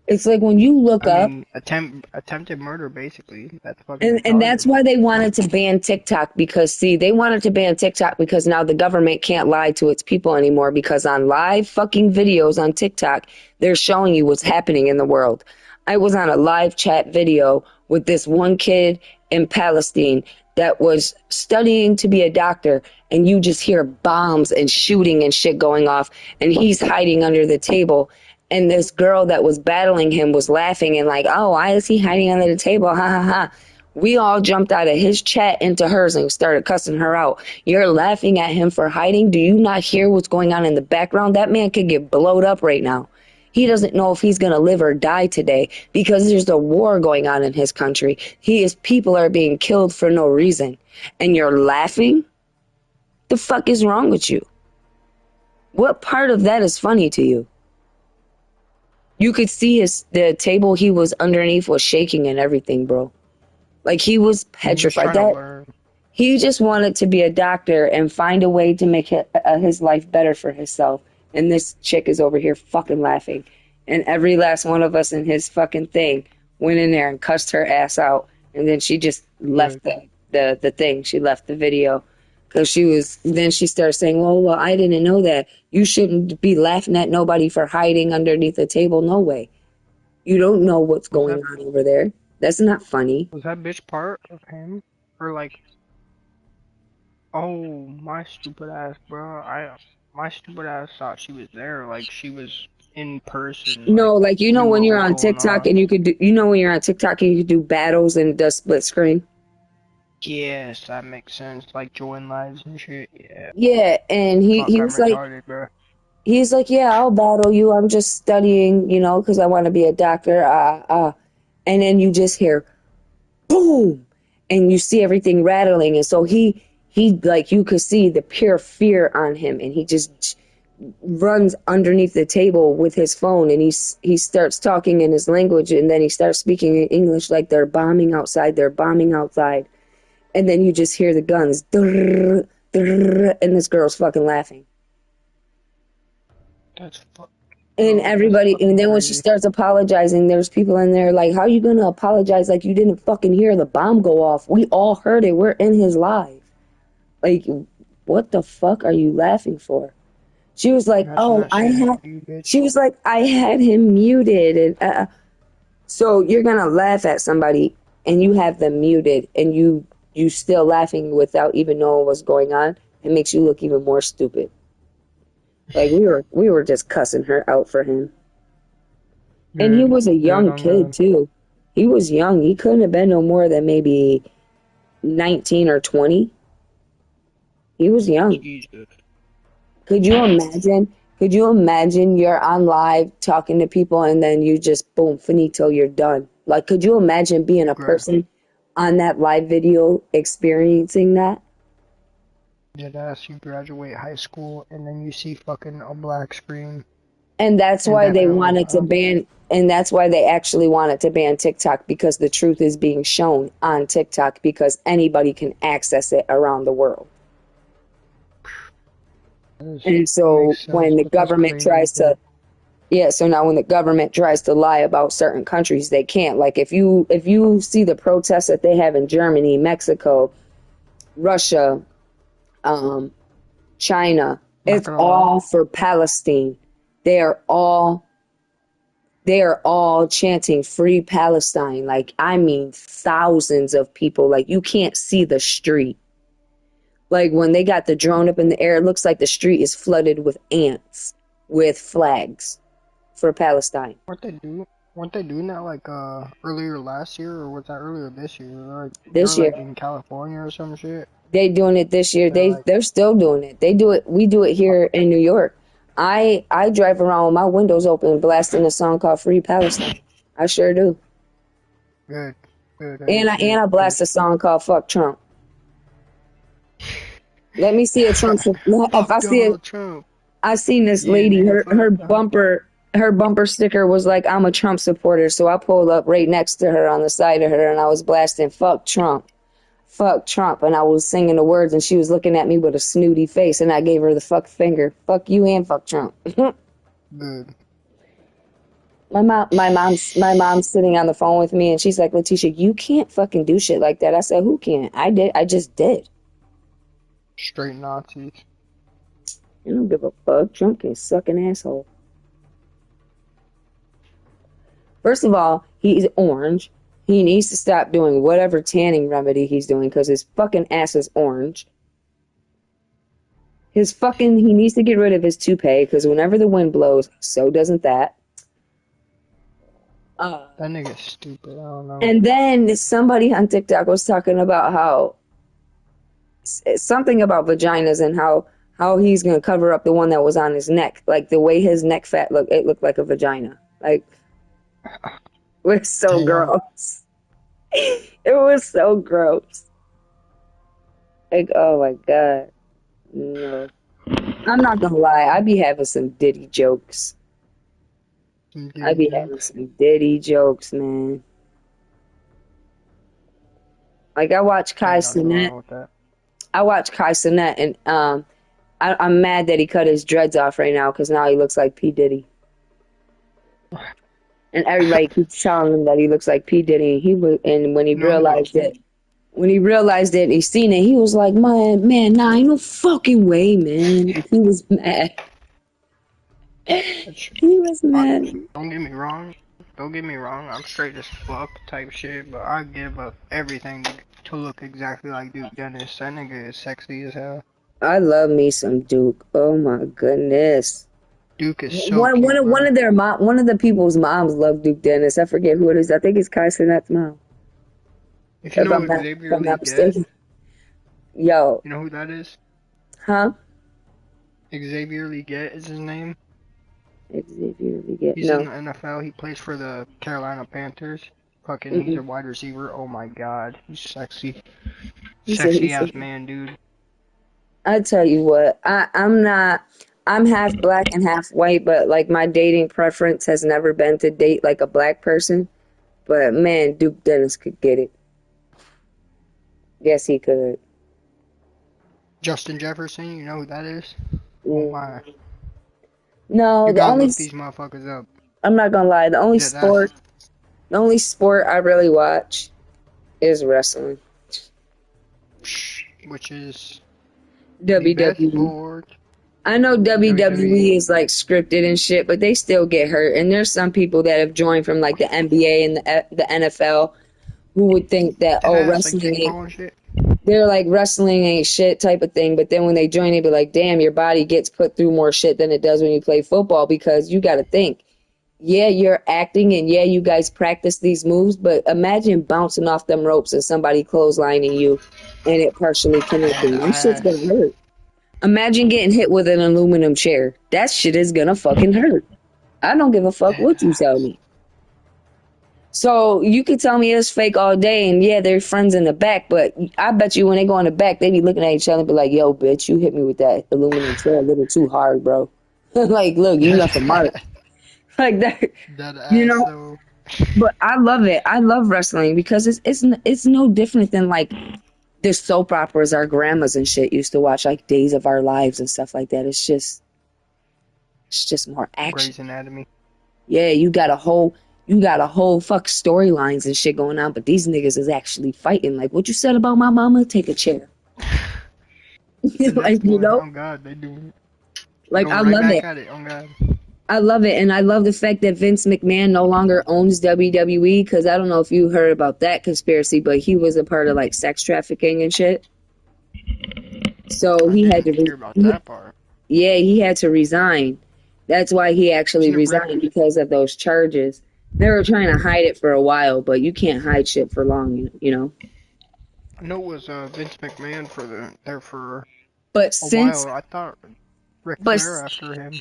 It's like when you look up, attempted murder, basically. That's fucking. and that's why they wanted to ban TikTok because they wanted to ban TikTok because now the government can't lie to its people anymore because on live fucking videos on TikTok, they're showing you what's happening in the world. I was on a live chat video with this one kid in Palestine that was studying to be a doctor, and you just hear bombs and shooting and shit going off, and he's hiding under the table. And this girl that was battling him was laughing and like, oh, why is he hiding under the table? Ha ha ha. We all jumped out of his chat into hers and started cussing her out. You're laughing at him for hiding? Do you not hear what's going on in the background? That man could get blowed up right now. He doesn't know if he's going to live or die today because there's a war going on in his country. People are being killed for no reason. And you're laughing? The fuck is wrong with you? What part of that is funny to you? You could see the table he was underneath was shaking and everything, bro. Like he was petrified. He just wanted to be a doctor and find a way to make his life better for himself. And this chick is over here fucking laughing. And every last one of us in his fucking thing went in there and cussed her ass out. And then she just left the thing. She left the video. Because then she started saying, well, I didn't know that. You shouldn't be laughing at nobody for hiding underneath a table. No way. You don't know what's going on over there. That's not funny. Was that bitch part of him? Or like, oh, my stupid ass, bro. My stupid ass thought she was there. Like she was in person. No, like you know when you're on TikTok and you could do, when you're on TikTok and you could do battles and does split screen. Yes, that makes sense. Like join lives and shit. Yeah. Yeah, and he was like, he's like, yeah, I'll battle you. I'm just studying, because I want to be a doctor. And then you just hear, boom, and you see everything rattling, and so he like you could see the pure fear on him, and he just runs underneath the table with his phone, and he starts talking in his language, and then he starts speaking in English like they're bombing outside. And then you just hear the guns, and this girl's fucking laughing. And everybody, and then when she starts apologizing, there's people in there like, how are you gonna apologize like you didn't fucking hear the bomb go off? We all heard it. We're in his live. Like, what the fuck are you laughing for? She was like, I had him muted, and so you're gonna laugh at somebody and you have them muted, and you still laughing without even knowing what's going on. It makes you look even more stupid. Like we were just cussing her out for him. And he was a young kid too. He was young. He couldn't have been no more than maybe 19 or 20. He was young. Could you imagine? Could you imagine you're on live talking to people and then you just boom, finito, you're done. Like, could you imagine being a person on that live video experiencing that? Deadass, you graduate high school and then you see fucking a black screen. And that's why they wanted to ban, and that's why they actually wanted to ban TikTok, because the truth is being shown on TikTok because anybody can access it around the world. And so makes when sense, the but that's government crazy. tries to, yeah, so now when the government tries to lie about certain countries, they can't. Like if you see the protests that they have in Germany, Mexico, Russia, um, China, Not it's gonna lie. all for Palestine. They are all chanting free Palestine. Like I mean thousands of people. Like you can't see the street. Like when they got the drone up in the air, it looks like the street is flooded with ants with flags for Palestine. Weren't they doing that like earlier last year, or was that earlier this year? Like they were This year, like in California or some shit. they doing it this year. They're like, They're still doing it. They do it. We do it here in New York. I drive around with my windows open, blasting a song called "Free Palestine." I sure do. good, good. And I blast a song called "Fuck Trump." Let me see a Trump. If I Fuck see it, Donald Trump. I seen this Yeah, lady. nigga, Her fuck Donald. bumper sticker was like, "I'm a Trump supporter." So I pulled up right next to her on the side of her, and I was blasting "Fuck Trump." Fuck Trump, and I was singing the words, and she was looking at me with a snooty face, and I gave her the fuck finger. Fuck you and fuck Trump. Good. My mom's sitting on the phone with me, and she's like, "Letitia, you can't fucking do shit like that." I said, "Who can't? I did. I just did. Straight Nazis. I don't give a fuck. Trump can suck an asshole." First of all, he's orange. He needs to stop doing whatever tanning remedy he's doing because his fucking ass is orange. He needs to get rid of his toupee because whenever the wind blows, so doesn't that. That nigga's stupid. I don't know. And then somebody on TikTok was talking about how something about vaginas and how he's gonna cover up the one that was on his neck, like the way his neck fat looked. It looked like a vagina. Like it was so Damn. gross. It was so gross. Like, oh my god, no. I'm not gonna lie. I be having some Diddy jokes. I be having some Diddy jokes, man. Like I watch Kai Cenat. I watch Kai Cenat, and I'm mad that he cut his dreads off right now because now he looks like P Diddy. And everybody keeps telling him that he looks like P Diddy. And when he realized it, and he seen it, he was like, "Man, nah, ain't no fucking way, man." He was mad. He was mad. Don't get me wrong. I'm straight as fuck type shit, but I give up everything to look exactly like Duke Dennis. That nigga is sexy as hell. I love me some Duke. Oh my goodness. Duke is so One cute, of the people's moms love Duke Dennis. I forget who it is. I think it's Kai Cenat's mom. If you If know I'm who not, Xavier if I'm Lee not Get, mistaken. Yo, you know who that is? huh? Xavier Lee Get is his name. Xavier Leggett. He's in No. the NFL. He plays for the Carolina Panthers. Fucking, he's a wide receiver. Oh my god, he's sexy. Sexy ass man, dude. I tell you what, I'm half black and half white, but like my dating preference has never been to date like a black person. But man, Duke Dennis could get it. Yes, he could. Justin Jefferson, you know who that is? Oh my. No, You the gotta only look these motherfuckers up. I'm not gonna lie, the only Yeah, sport I really watch is wrestling. which is WWE. the best sport. I know WWE WWE. is like scripted and shit, but they still get hurt. And there's some people that have joined from like the NBA and the NFL who would think that wrestling like ain't, and shit. they're like wrestling ain't shit type of thing. But then when they join, they be like, damn, your body gets put through more shit than it does when you play football because you got to think. Yeah, you're acting and yeah, you guys practice these moves, but imagine bouncing off them ropes and somebody clotheslining you and it partially connecting. That shit's gonna hurt. Imagine getting hit with an aluminum chair. That shit is gonna fucking hurt. I don't give a fuck what you tell me. So you could tell me it's fake all day and yeah, they're friends in the back, but I bet you when they go in the back, they be looking at each other and be like, yo, bitch, you hit me with that aluminum chair a little too hard, bro. Like, look, you left a mark. Like that, you know. But I love it. I love wrestling because it's no different than like the soap operas our grandmas and shit used to watch, like Days of Our Lives and stuff like that. It's just more action. Grey's Anatomy. Yeah, you got a whole fuck storylines and shit going on, but these niggas is actually fighting. Like, what you said about my mama? Take a chair. Like, you know? Oh God, they do. Like, Go I right love back it. at it. Oh God. I love it, and I love the fact that Vince McMahon no longer owns WWE, because I don't know if you heard about that conspiracy, but he was a part of, like, sex trafficking and shit. So he had to... hear about that part. Yeah, he had to resign. That's why he actually Isn't it resigned, because of those charges. They were trying to hide it for a while, but you can't hide shit for long, you know? I know it was Vince McMahon for But a since... while. I thought Ric But- Flair after him.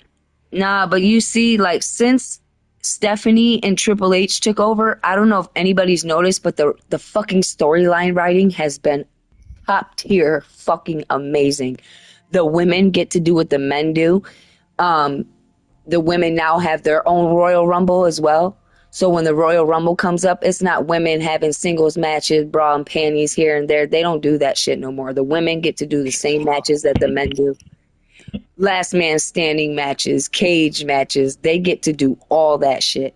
Nah, but you see, like, since Stephanie and Triple H took over, I don't know if anybody's noticed, but the fucking storyline writing has been top tier, fucking amazing. The women get to do what the men do. The women now have their own Royal Rumble as well. So when the Royal Rumble comes up, it's not women having singles matches, bra and panties here and there. They don't do that shit no more. The women get to do the same matches that the men do. Last man standing matches, cage matches. They get to do all that shit.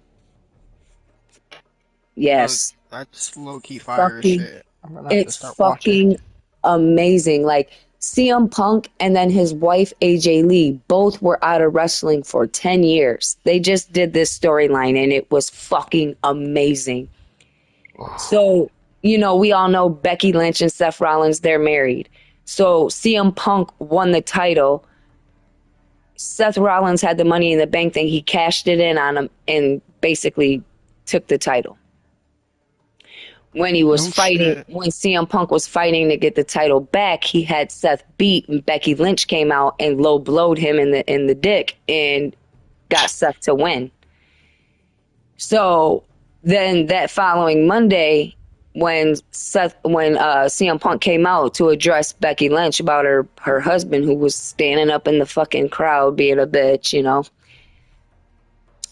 Yes. That's low-key fire Fucking- shit. I'm gonna have to It's start watching. fucking amazing. Like, CM Punk and then his wife AJ Lee both were out of wrestling for 10 years. They just did this storyline and it was fucking amazing. So, you know, we all know Becky Lynch and Seth Rollins, they're married. So CM Punk won the title. Seth Rollins had the Money in the Bank thing. He cashed it in on him and basically took the title. When he was No fighting, shit. when CM Punk was fighting to get the title back, he had Seth beat, and Becky Lynch came out and low blowed him in the dick and got Seth to win. So then that following Monday, when CM Punk came out to address Becky Lynch about her husband who was standing up in the fucking crowd being a bitch, you know,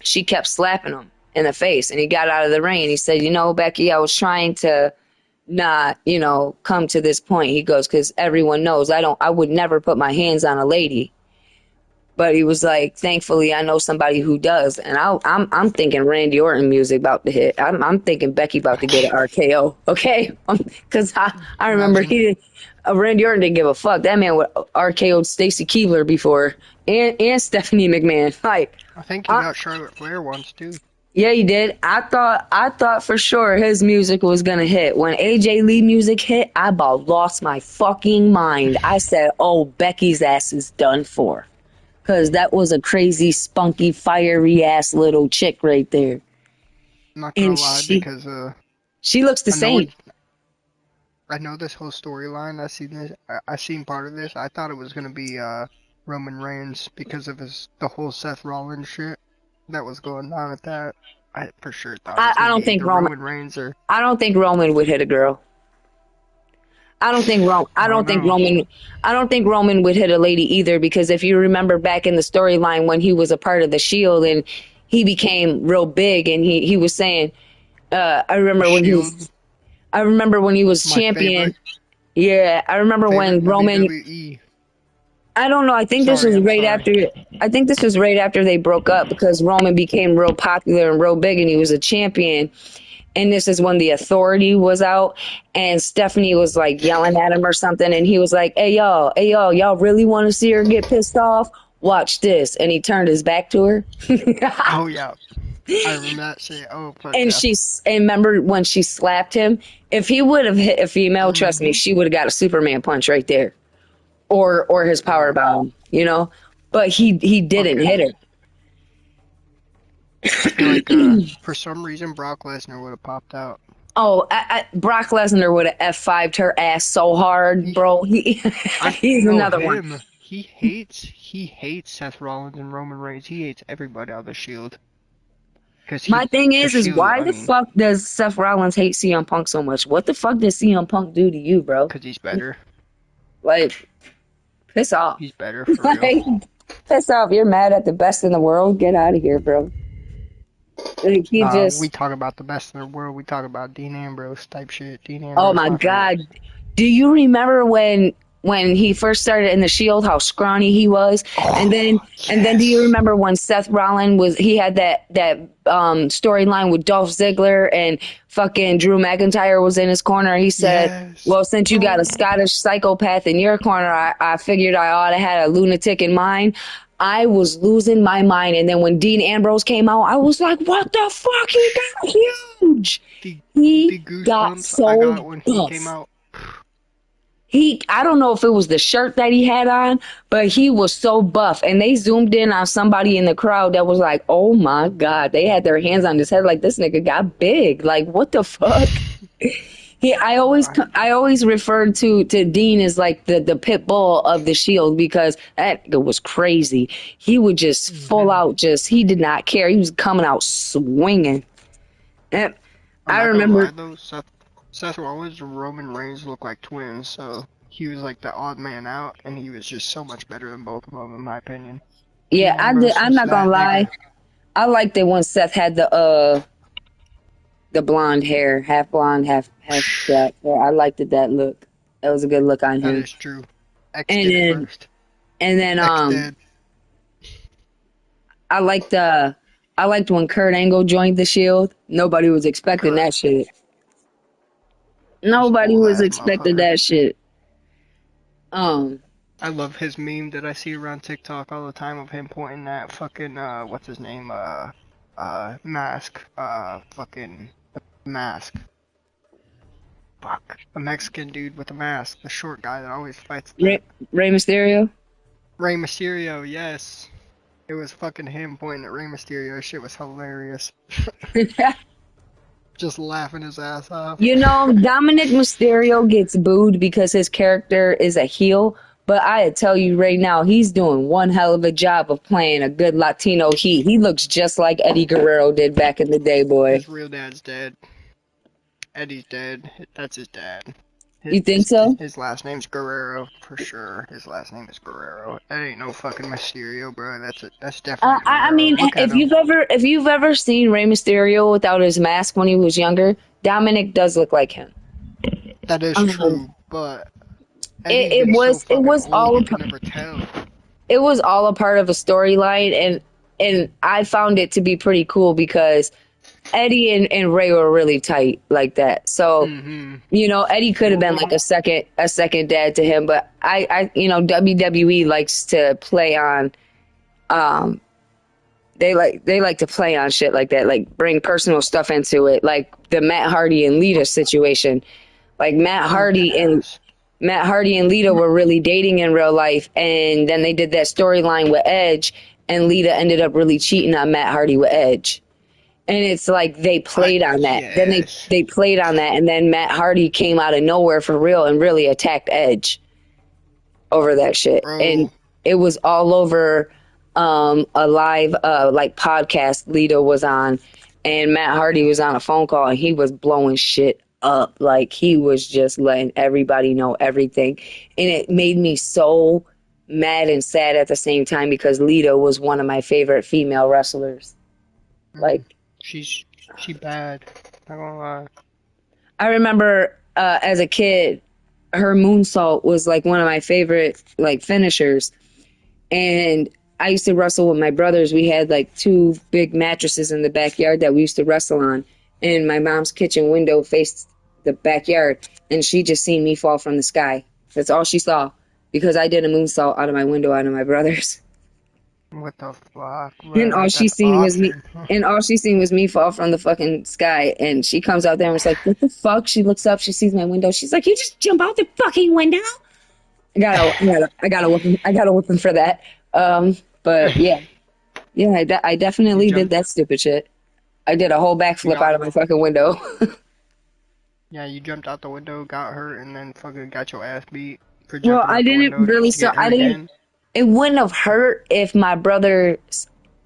she kept slapping him in the face, and he got out of the ring and he said, you know, Becky, I was trying to not, you know, come to this point. He goes, because everyone knows I would never put my hands on a lady. But he was like, thankfully, I know somebody who does. And I'm thinking Randy Orton music about to hit. I'm thinking Becky about to get an RKO, okay? Because I remember Randy Orton didn't give a fuck. That man would RKO'd Stacy Keibler before, and Stephanie McMahon. Like, I think he got Charlotte Flair once too. yeah, he did. I thought for sure his music was gonna hit. When AJ Lee music hit, I about lost my fucking mind. I said, "Oh, Becky's ass is done for," because that was a crazy, spunky, fiery ass little chick right there. I'm not gonna And lie, she- because She looks the same. I know this whole storyline. I seen part of this. I thought it was gonna be Roman Reigns because of the whole Seth Rollins shit that was going on at that. I for sure thought. It was I gonna don't be think either Roman- Reigns or I don't think Roman would hit a girl. I don't think Roman would hit a lady either, because if you remember back in the storyline when he was a part of the Shield and he became real big and he was saying, I remember when he was My champion. favorite- Yeah, I remember when favorite Roman. WWE. I don't know. I think this Sorry, was I'm right sorry. after. I think this was right after they broke up, because Roman became real popular and real big, and he was a champion. And this is when the Authority was out, and Stephanie was like yelling at him or something, and he was like, hey y'all really want to see her get pissed off? Watch this. And he turned his back to her. Oh yeah, I remember that shit. Oh fuck. And yeah. and remember when she slapped him? If he would have hit a female, trust me, she would have got a Superman punch right there, or his power bomb, you know. But he didn't hit her. Like for some reason Brock Lesnar would have popped out. Oh, Brock Lesnar would have F5'd her ass so hard, bro. He's know another him. one. He hates Seth Rollins and Roman Reigns. He hates everybody out of the Shield. My thing is Shield, why the fuck does Seth Rollins hate CM Punk so much? What the fuck does CM Punk do to you, bro? Because he's better. Like, piss off. He's better for real. Like, piss off. You're mad at the best in the world? Get out of here, bro. Like, We talk about the best in the world. We talk about Dean Ambrose type shit. Oh my God. Do you remember when he first started in the Shield, how scrawny he was? And then do you remember when Seth Rollins he had that storyline with Dolph Ziggler and fucking Drew McIntyre was in his corner? He said, Yes. well, since you got a Scottish psychopath in your corner, I figured I ought to have a lunatic in mine. I was losing my mind. And then when Dean Ambrose came out, I was like, what the fuck? He got huge. The He got goosebumps so I got when he buff. came out. I don't know if it was the shirt that he had on, but he was so buff. And they zoomed in on somebody in the crowd that was like, oh my God. They had their hands on his head like, this nigga got big. Like, what the fuck? I always referred to Dean as like the pit bull of the Shield because that was crazy. He would just full out he did not care. He was coming out swinging. And I remember. Lie, though, Seth Rollins and Roman Reigns look like twins, so he was like the odd man out, and he was just so much better than both of them, in my opinion. Yeah, I'm not gonna lie. I liked it when Seth had the blonde hair, half blonde, half black. Yeah, I liked that look. That was a good look on That him. is true. And then, first. and then X-Dead. I liked when Kurt Angle joined the Shield. Nobody was expecting that shit. Nobody Old was ass expecting motherfucker. that shit. I love his meme that I see around TikTok all the time of him pointing at fucking what's his name mask fucking mask. Fuck, a Mexican dude with a mask, the short guy that always fights. Rey Mysterio. Rey Mysterio, yes. It was fucking him pointing at Rey Mysterio. Shit was hilarious. Just laughing his ass off. You know, Dominic Mysterio gets booed because his character is a heel, but I tell you right now, he's doing one hell of a job of playing a good Latino heat. He looks just like Eddie Guerrero did back in the day, boy. His real dad's dead. Eddie's dead. That's his dad. You think so? His last name's Guerrero, for sure. His last name is Guerrero. That ain't no fucking Mysterio, bro. That's definitely I Guerrero. mean, Look at if you've ever seen Rey Mysterio without his mask when he was younger, Dominic does look like him. That is true, but It was all you can never tell. it was all a part of a storyline, and I found it to be pretty cool because Eddie and Ray were really tight like that. So, you know, Eddie could have been like a second dad to him, but I WWE likes to play on, they like to play on shit like that, like bring personal stuff into it, like the Matt Hardy and Lita situation. Like Matt Hardy and Lita were really dating in real life, and then they did that storyline with Edge, and Lita ended up really cheating on Matt Hardy with Edge. And it's like they played on that. Yes. Then they played on that, and then Matt Hardy came out of nowhere for real and really attacked Edge over that shit. Bro. And it was all over a live like podcast Lita was on, and Matt Hardy was on a phone call, and he was blowing shit up. Like he was just letting everybody know everything. And it made me so mad and sad at the same time because Lita was one of my favorite female wrestlers. Like, She bad. Not gonna lie. I remember as a kid, her moonsault was like one of my favorite like finishers. And I used to wrestle with my brothers. We had like 2 big mattresses in the backyard that we used to wrestle on. And my mom's kitchen window faced the backyard. And she just seen me fall from the sky. That's all she saw. Because I did a moonsault out of my window out of my brother's. What the fuck? And all she seen was me. And all she seen was me fall from the fucking sky. And she comes out there and was like, "What the fuck?" She looks up. She sees my window. She's like, "You just jump out the fucking window?" I got a whooping for that. But yeah, I definitely did that stupid shit. I did a whole backflip out of my fucking window. Yeah, you jumped out the window, got hurt, and then fucking got your ass beat. For Well, jumping out I the didn't window really. to get So I hurt didn't. again. It wouldn't have hurt if my brother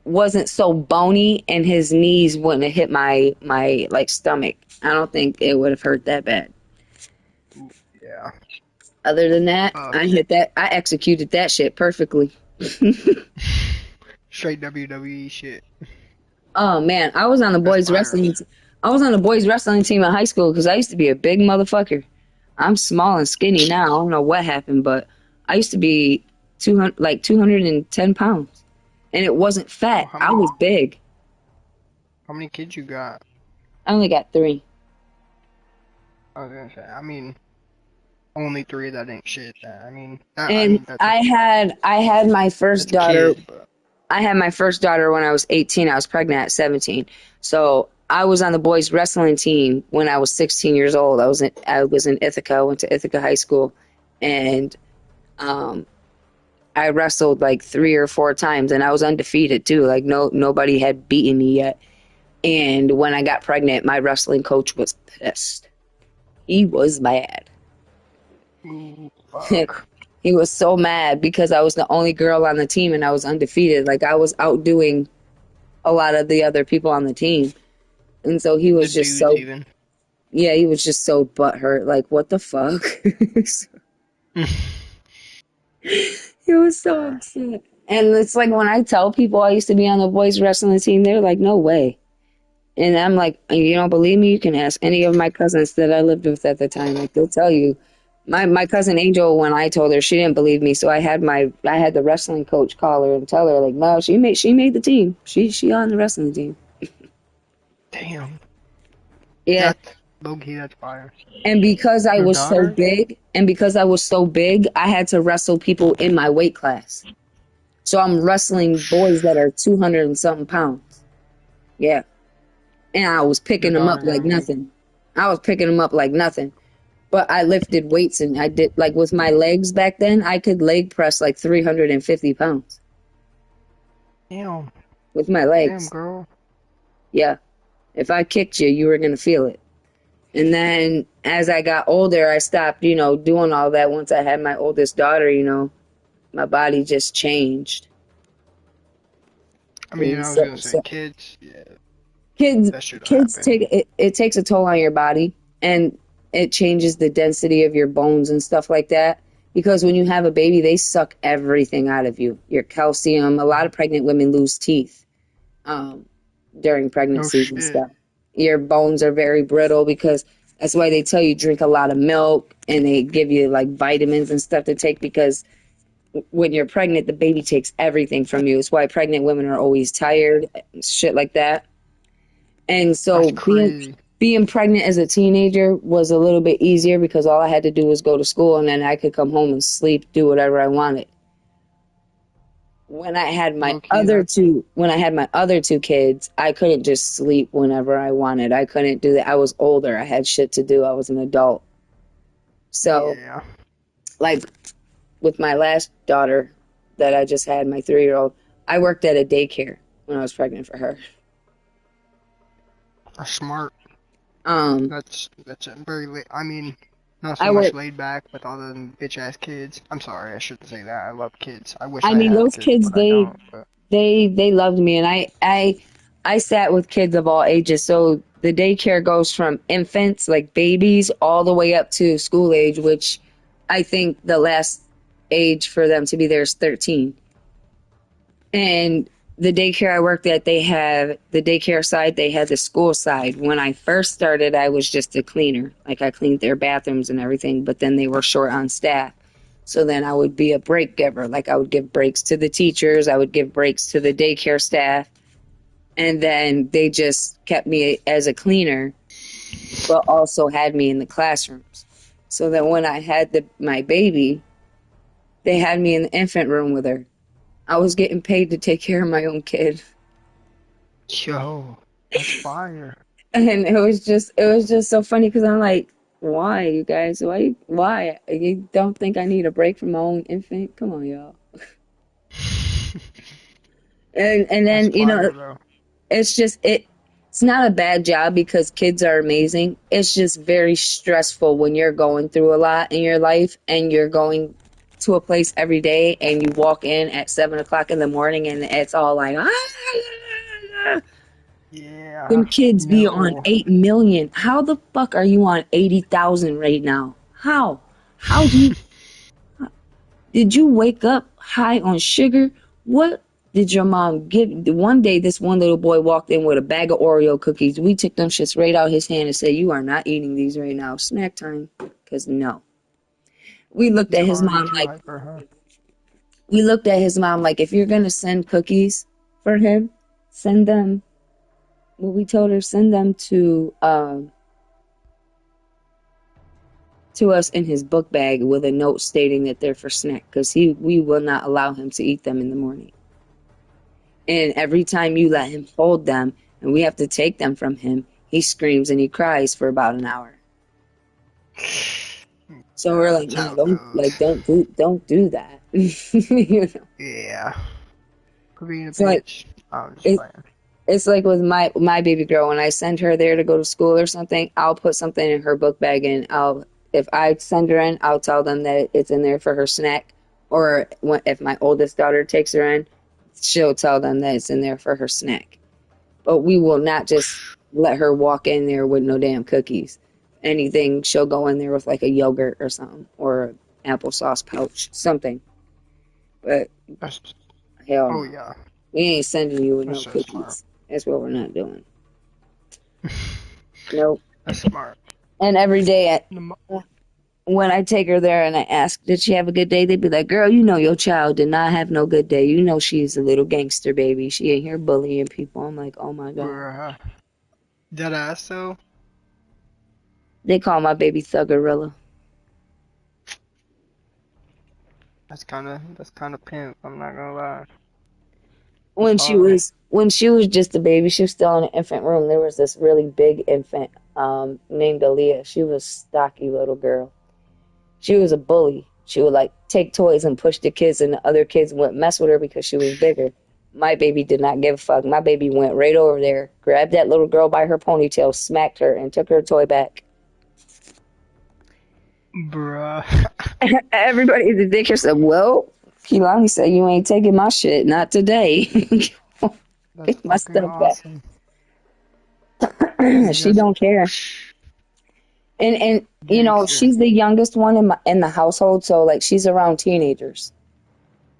wasn't so bony and his knees wouldn't have hit my like stomach. I don't think it would have hurt that bad. Yeah. Other than that, I executed that shit perfectly. Straight WWE shit. Oh man, I was on the boys fire. wrestling. I was on the boys wrestling team in high school because I used to be a big motherfucker. I'm small and skinny now. I don't know what happened, but I used to be 210 pounds, and it wasn't Oh, fat. I was big. how many kids you got? I only got 3. I was gonna say, I mean, only 3, that ain't shit. I mean, And that's I had my first that's a daughter. kid, but I had my first daughter when I was 18. I was pregnant at 17. So I was on the boys wrestling team when I was 16 years old. I was in Ithaca. I went to Ithaca High School, and um, I wrestled like 3 or 4 times, and I was undefeated too. Like nobody had beaten me yet. And when I got pregnant, my wrestling coach was pissed. He was mad. ooh, fuck. He was so mad because I was the only girl on the team and I was undefeated. Like I was outdoing a lot of the other people on the team. And so he The was just dudes so, even. yeah, he was just so butthurt. Like, what the fuck? He was so upset. And it's like when I tell people I used to be on the boys wrestling team, they're like, no way. And I'm like, you don't believe me? You can ask any of my cousins that I lived with at the time. Like they'll tell you. My cousin Angel, when I told her, she didn't believe me. So I had the wrestling coach call her and tell her like, no, she made the team. She on the wrestling team. Damn. Yeah. Low-key, that's fire. And because I Your was so daughter? big, I had to wrestle people in my weight class. So I'm wrestling boys that are 200 and something pounds. Yeah. And I was picking Your them up daughter like got big. nothing. I was picking them up like nothing. But I lifted weights and I did, like with my legs back then, I could leg press like 350 pounds Damn. with my Damn, legs. girl. Yeah. If I kicked you, you were going to feel it. And then as I got older, I stopped, doing all that. Once I had my oldest daughter, my body just changed. I mean, And I was gonna say, kids, yeah, kids that should kids happen. it takes a toll on your body, and it changes the density of your bones and stuff like that, because when you have a baby they suck everything out of you, your calcium. A lot of pregnant women lose teeth during No pregnancies and shit. stuff. Your bones are very brittle, because that's why they tell you drink a lot of milk, and they give you like vitamins and stuff to take, because when you're pregnant the baby takes everything from you. It's why pregnant women are always tired, shit like that. And so That's crazy. being pregnant as a teenager was a little bit easier, because all I had to do was go to school and then I could come home and sleep, do whatever I wanted. When I had my Low-key, other two kids, I couldn't just sleep whenever I wanted. I couldn't do that. I was older. I had shit to do. I was an adult. So, Yeah. like with my last daughter that I just had, my 3-year-old, I worked at a daycare when I was pregnant for her. That's smart. Um, That's very late. I mean, not I so much worked. laid back, but other than bitch ass kids. I'm sorry, I shouldn't say that. I love kids. I wish I I mean, had those kids, kids, but I don't. But they loved me, and I sat with kids of all ages. So the daycare goes from infants, like babies, all the way up to school age, which I think the last age for them to be there is 13. And the daycare I worked at, they have the daycare side, they had the school side. When I first started, I was just a cleaner. Like I cleaned their bathrooms and everything, but then they were short on staff. So then I would be a break giver. Like I would give breaks to the teachers, I would give breaks to the daycare staff. And then they just kept me as a cleaner, but also had me in the classrooms. So that when I had my baby, they had me in the infant room with her. I was getting paid to take care of my own kid. yo, that's fire. And it was just so funny, because I'm like, why, you guys? Why? You don't think I need a break from my own infant? Come on, y'all. And That's then, fire though. it's not a bad job, because kids are amazing. It's just very stressful when you're going through a lot in your life and you're going to a place every day and you walk in at 7 o'clock in the morning and it's all like, Yeah. them kids be on No. 8 million. How the fuck are you on 80,000 right now? How? How did you wake up high on sugar? What did your mom give? One day, this one little boy walked in with a bag of Oreo cookies. We took them shits right out his hand and said, "You are not eating these right now. Snack time, because no. We looked at You're his already mom too like, hyper, huh? if you're going to send cookies for him, send them, well, we told her, send them to us in his book bag with a note stating that they're for snack, because we will not allow him to eat them in the morning. And every time you let him hold them and we have to take them from him, he screams and he cries for about an hour. So we're like, That's no, how it goes. don't do that. You know? Yeah. For being a It's like bitch. I'm just it, playing. it's like with my baby girl, when I send her there to go to school or something, I'll put something in her book bag, and if I send her in, I'll tell them that it's in there for her snack. Or if my oldest daughter takes her in, she'll tell them that it's in there for her snack. But we will not just let her walk in there with no damn cookies. Anything, she'll go in there with like a yogurt or something, or an applesauce pouch, something. But That's, hell oh, no. yeah. We ain't sending you with no That's just smart. cookies. That's what we're not doing. Nope. That's smart. And every day The mo- when I take her there and I ask, did she have a good day? They'd be like, girl, you know your child did not have no good day. You know she's a little gangster baby. She ain't here bullying people. I'm like, oh my God. Bruh. Dead ass, though? They call my baby Thuggerilla. That's kind of pimp, I'm not gonna lie. When That's she hard. was just a baby, she was still in an infant room. There was this really big infant named Aaliyah. She was a stocky little girl. She was a bully. She would like take toys and push the kids, and the other kids wouldn't mess with her because she was bigger. My baby did not give a fuck. My baby went right over there, grabbed that little girl by her ponytail, smacked her, and took her toy back. Bruh. Everybody at the daycare said, well, Kehlani said, you ain't taking my shit. Not today. That's Get my fucking stuff back. awesome. She Just don't care. And you know, gangster. she's the youngest one in the household, so like she's around teenagers.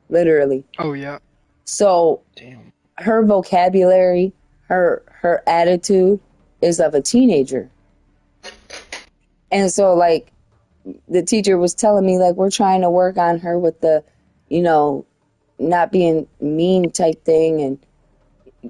Literally. Oh, yeah. So Damn. her vocabulary, her attitude is of a teenager. And so like the teacher was telling me, like, we're trying to work on her with the, you know, not being mean type thing. And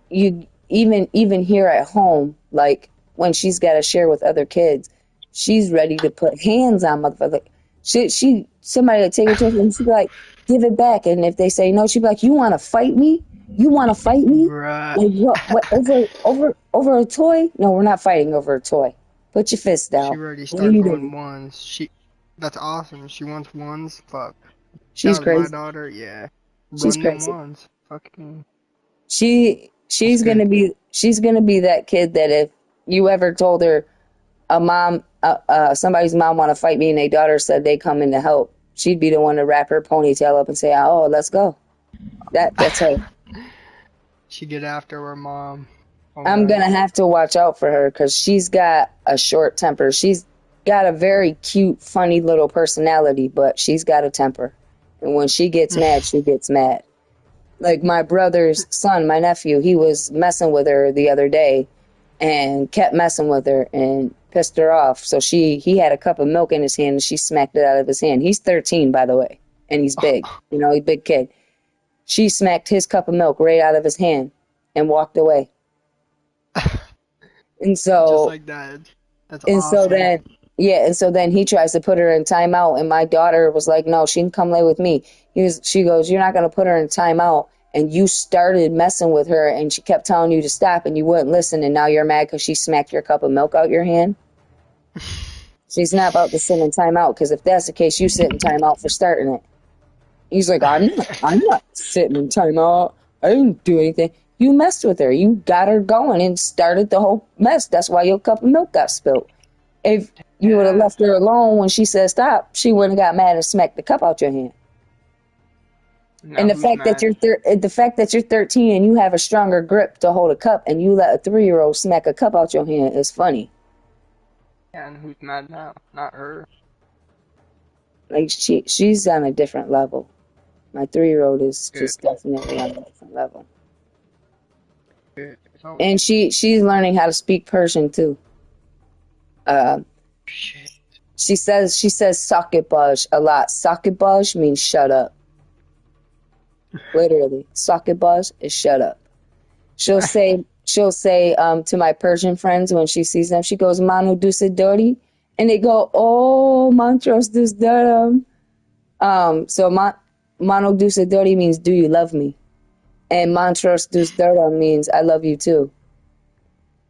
you even here at home, like when she's got to share with other kids, she's ready to put hands on motherfucker. She somebody would take her to her and she'd be like, give it back. And if they say no, she'd be like, you want to fight me? You want to fight me? Bruh. Like what over a toy? No, we're not fighting over a toy. Put your fist She down. already What are you started doing? going ones. That's awesome. She wants ones. Fuck. She's That was my crazy. daughter. Yeah. She's Run them crazy. ones. Fucking. She's That's gonna good. be that kid that if you ever told her somebody's mom want to fight me and their daughter said they come in to help, she'd be the one to wrap her ponytail up and say, oh, let's go. That's her. She get after her mom. Oh, I'm God. gonna have to watch out for her because she's got a short temper. She's got a very cute, funny little personality, but she's got a temper. And when she gets mad, she gets mad. Like my brother's son, my nephew, he was messing with her the other day and kept messing with her and pissed her off. So he had a cup of milk in his hand and she smacked it out of his hand. He's 13, by the way, and he's big. You know, he's a big kid. She smacked his cup of milk right out of his hand and walked away. And so Just like that. That's and so awesome. then he tries to put her in timeout, and my daughter was like, no, she can come lay with me. She goes, you're not going to put her in timeout, and you started messing with her, and she kept telling you to stop, and you wouldn't listen, and now you're mad because she smacked your cup of milk out your hand. She's not about to sit in timeout, because if that's the case, you sit in timeout for starting it. He's like, I'm not sitting in timeout. I didn't do anything. You messed with her. You got her going and started the whole mess. That's why your cup of milk got spilled. If you would have left her alone when she said stop, she wouldn't have got mad and smacked the cup out your hand. Now And the who's fact mad? that you're 13 and you have a stronger grip to hold a cup and you let a 3-year-old smack a cup out your hand is funny. Yeah, and who's mad now? Not her. Like she's on a different level. My 3-year-old is Good. just definitely on a different level. Good. So, And she's learning how to speak Persian too. shit. She says socket buzz a lot. Socket buzz means shut up. Literally, socket buzz is shut up. She'll say to my Persian friends when she sees them, she goes, Manu dusidori, and they go, oh, mantros dusdaram. So Manu dusidori means do you love me, and mantros dusdaram means I love you too.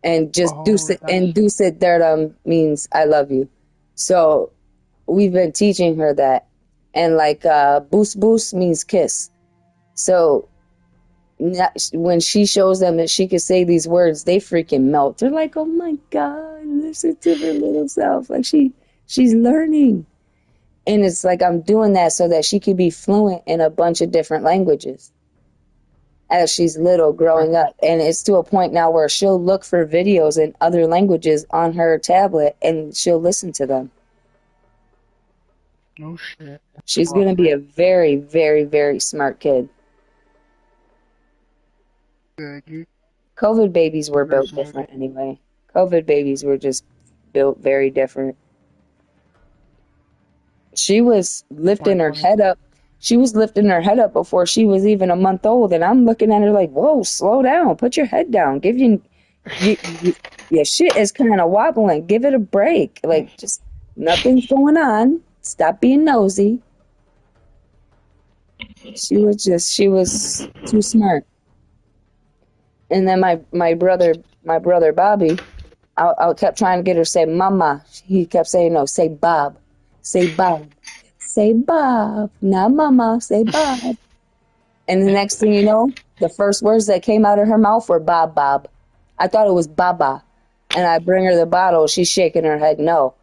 And just dusiddaram means I love you. So we've been teaching her that, and like boost boost means kiss. So when she shows them that she can say these words, they freaking melt. They're like, oh my God, listen to her little self. Like she's learning. And it's like I'm doing that so that she can be fluent in a bunch of different languages as she's little growing up. And it's to a point now where she'll look for videos in other languages on her tablet and she'll listen to them. No shit. She's going to be a very, very, very smart kid. Good. COVID babies were built different anyway. COVID babies were just built very different. She was lifting her head up. She was lifting her head up before she was even a month old, and I'm looking at her like, whoa, slow down. Put your head down. Your shit is kind of wobbling. Give it a break. Like, just nothing's going on. Stop being nosy. She was too smart. And then my brother Bobby, I kept trying to get her to say mama. He kept saying no, say Bob. Say Bob. Say Bob. Not mama, say Bob. And the next thing you know, the first words that came out of her mouth were Bob Bob. I thought it was Baba. And I bring her the bottle, she's shaking her head no.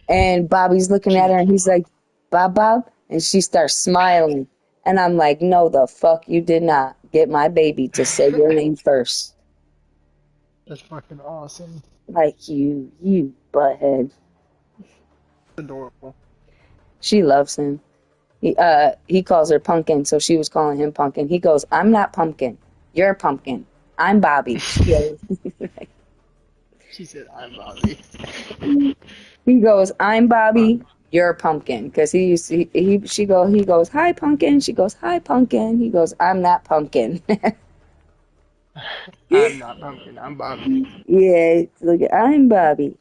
And Bobby's looking at her and he's like, Bob Bob? And she starts smiling. And I'm like, no, the fuck you did not. Get my baby to say your name first. That's fucking awesome. Like you butthead. Adorable. She loves him. He calls her Pumpkin, so she was calling him Pumpkin. He goes, I'm not Pumpkin. You're Pumpkin. I'm Bobby. She said, I'm Bobby. He goes, I'm Bobby. You're Pumpkin. Because he goes, hi, Pumpkin. She goes, hi, Pumpkin. He goes, I'm not Pumpkin. I'm not Pumpkin. I'm Bobby. Yeah, look, I'm Bobby.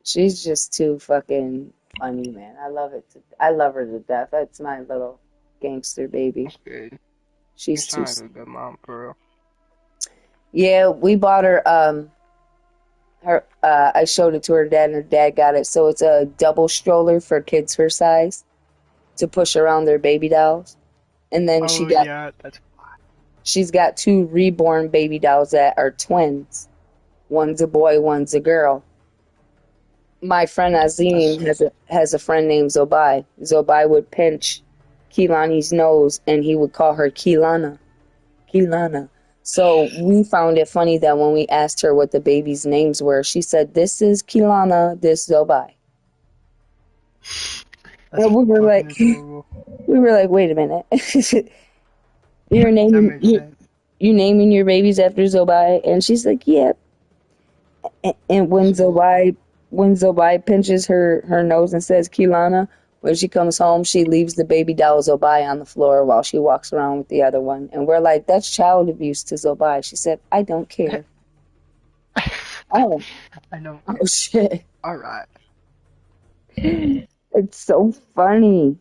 She's just too fucking funny, man. I love it. I love her to death. That's my little gangster baby. That's good. She's too. Like a good mom, for real. Yeah, we bought her. I showed it to her dad, and her dad got it. So it's a double stroller for kids her size to push around their baby dolls. And then she's got 2 reborn baby dolls that are twins. One's a boy, one's a girl. My friend Azim has a friend named Zobai. Zobai would pinch Keelani's nose, and he would call her Keelana. Keelana. So we found it funny that when we asked her what the babies' names were, she said, this is Keelana, this Zobai. And we were like, wait a minute. You naming your babies after Zobai? And she's like, yep. And when Zobai pinches her nose and says Keelana, when she comes home, she leaves the baby doll Zobai on the floor while she walks around with the other one. And we're like, that's child abuse to Zobai. She said, I don't care. Oh. I know. Oh, shit. All right. It's so funny.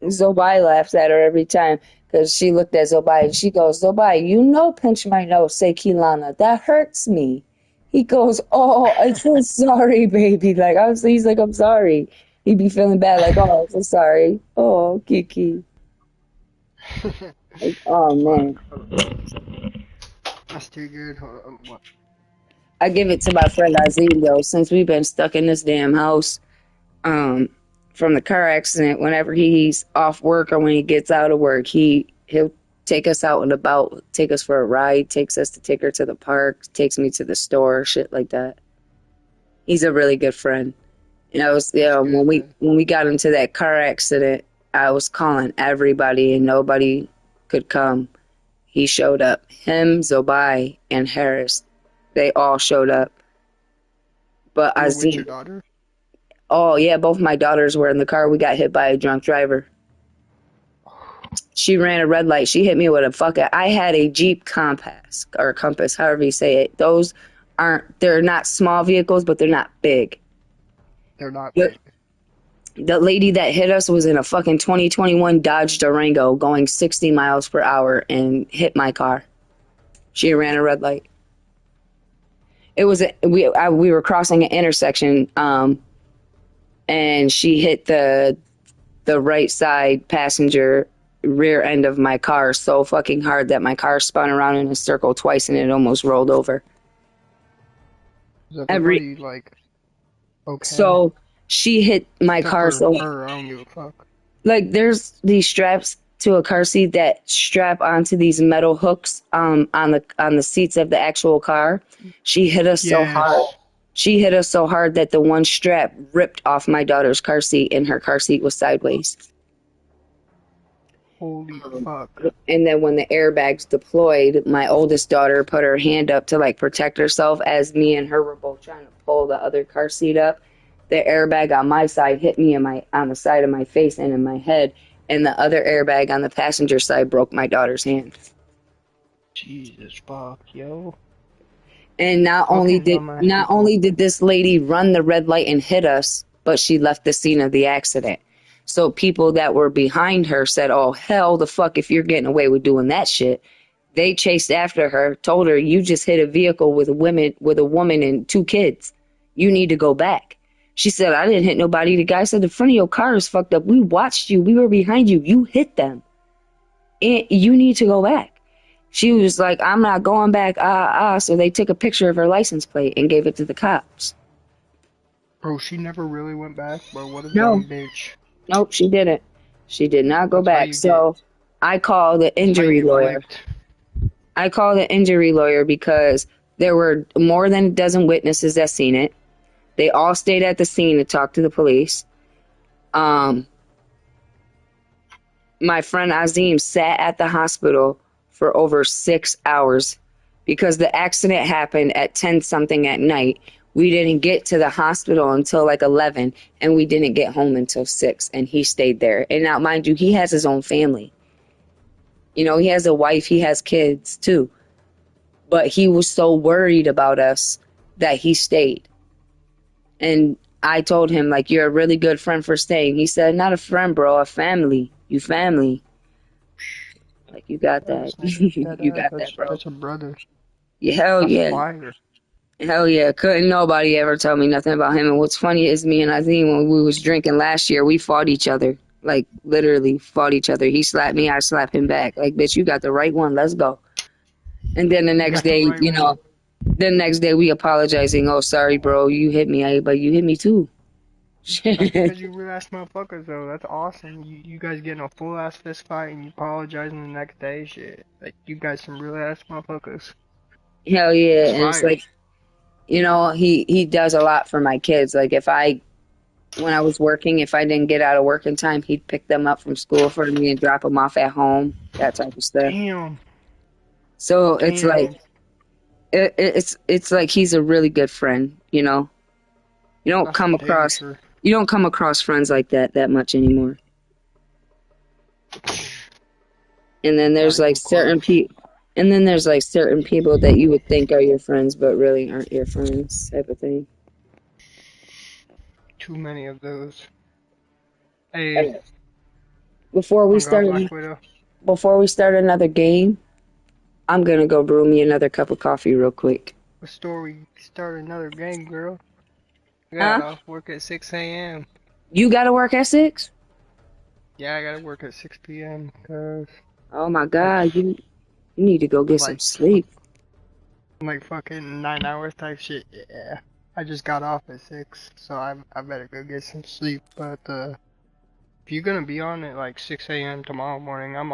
Zobai laughs at her every time because she looked at Zobai and she goes, Zobai, pinch my nose, say Keelana. That hurts me. He goes, oh, I'm so sorry, baby. He's like, I'm sorry. He'd be feeling bad, like, oh, I'm so sorry. Oh, Kiki. Like, oh, man. That's too good. Hold on. What? I give it to my friend Azim, though, since we've been stuck in this damn house from the car accident. Whenever he's off work or when he gets out of work, he'll take us out and about, take us for a ride, takes us to take her to the park, takes me to the store, shit like that. He's a really good friend. And I was, when we got into that car accident, I was calling everybody and nobody could come. He showed up. Him, Zobai, and Harris. They all showed up. But You were with your Azim, daughter? oh yeah, both my daughters were in the car. We got hit by a drunk driver. She ran a red light. She hit me with a fucking. I had a Jeep Compass or Compass, however you say it. Those they're not small vehicles, but they're not big. They're not The, big. the lady that hit us was in a fucking 2021 Dodge Durango going 60 miles per hour and hit my car. She ran a red light. It was we were crossing an intersection, and she hit the right side passenger rear end of my car so fucking hard that my car spun around in a circle twice and it almost rolled over. Is everybody like okay? So she hit my Except car for so her, I don't give a fuck. like there's these straps to a car seat that strap onto these metal hooks on the seats of the actual car. She hit us so hard. She hit us so hard that the one strap ripped off my daughter's car seat and her car seat was sideways. Holy fuck. And then when the airbags deployed, my oldest daughter put her hand up to like protect herself as me and her were both trying to pull the other car seat up. The airbag on my side hit me on the side of my face and in my head, and the other airbag on the passenger side broke my daughter's hand. Jesus fuck, yo. And not only did this lady run the red light and hit us, but she left the scene of the accident. So people that were behind her said, "Oh hell, the fuck if you're getting away with doing that shit." They chased after her, told her, "You just hit a vehicle with a woman and 2 kids. You need to go back." She said, "I didn't hit nobody." The guy said, "The front of your car is fucked up. We watched you. We were behind you. You hit them. And you need to go back." She was like, "I'm not going back." So they took a picture of her license plate and gave it to the cops. Bro, she never really went back, bro. What a No. dumb bitch. Nope, she didn't. She did not go That's how back. you So I called the injury lawyer. I called the injury lawyer because there were more than a dozen witnesses that seen it. They all stayed at the scene to talk to the police. My friend Azim sat at the hospital for over 6 hours because the accident happened at 10 something at night. We didn't get to the hospital until like 11, and we didn't get home until 6, and he stayed there. And now, mind you, he has his own family. You know, he has a wife, he has kids too. But he was so worried about us that he stayed. And I told him, like, "You're a really good friend for staying." He said, "Not a friend, bro, a family. You family." Like, you got that. You got that, bro. That's a brother. Yeah, hell That's yeah. fire. Hell yeah. Couldn't nobody ever tell me nothing about him. And what's funny is me and Azim, when we was drinking last year, we fought each other. Like, literally fought each other. He slapped me, I slapped him back. Like, bitch, you got the right one. Let's go. And then the next day, the next day we apologizing. "Oh, sorry, bro. You hit me. But you hit me too." That's because you real ass motherfuckers, though. That's awesome. You guys getting a full ass fist fight and you apologizing the next day, shit. Like, you guys some real ass motherfuckers. Hell yeah. That's And it's fire. like, you know, he does a lot for my kids. Like, when I was working, if I didn't get out of work in time, he'd pick them up from school for me and drop them off at home, that type of stuff. Damn. So it's Damn. like, it's like he's a really good friend, you know. You don't That's come for damn across sure. you don't come across friends like that much anymore. And then there's Not like even certain close. people, and then there's like certain people that you would think are your friends, but really aren't your friends, type of thing. Too many of those. Hey, Before we on God start, Black Widow. before we start another game, I'm gonna go brew me another cup of coffee real quick. What story? Start another game, girl. I got Huh? off work at 6 a.m. You gotta work at 6? Yeah, I gotta work at 6 p.m. because Oh my God, you need to go get some sleep. like fucking 9 hours type shit. Yeah. I just got off at 6, so I better go get some sleep. But if you're gonna be on at like 6 a.m. tomorrow morning, I'm on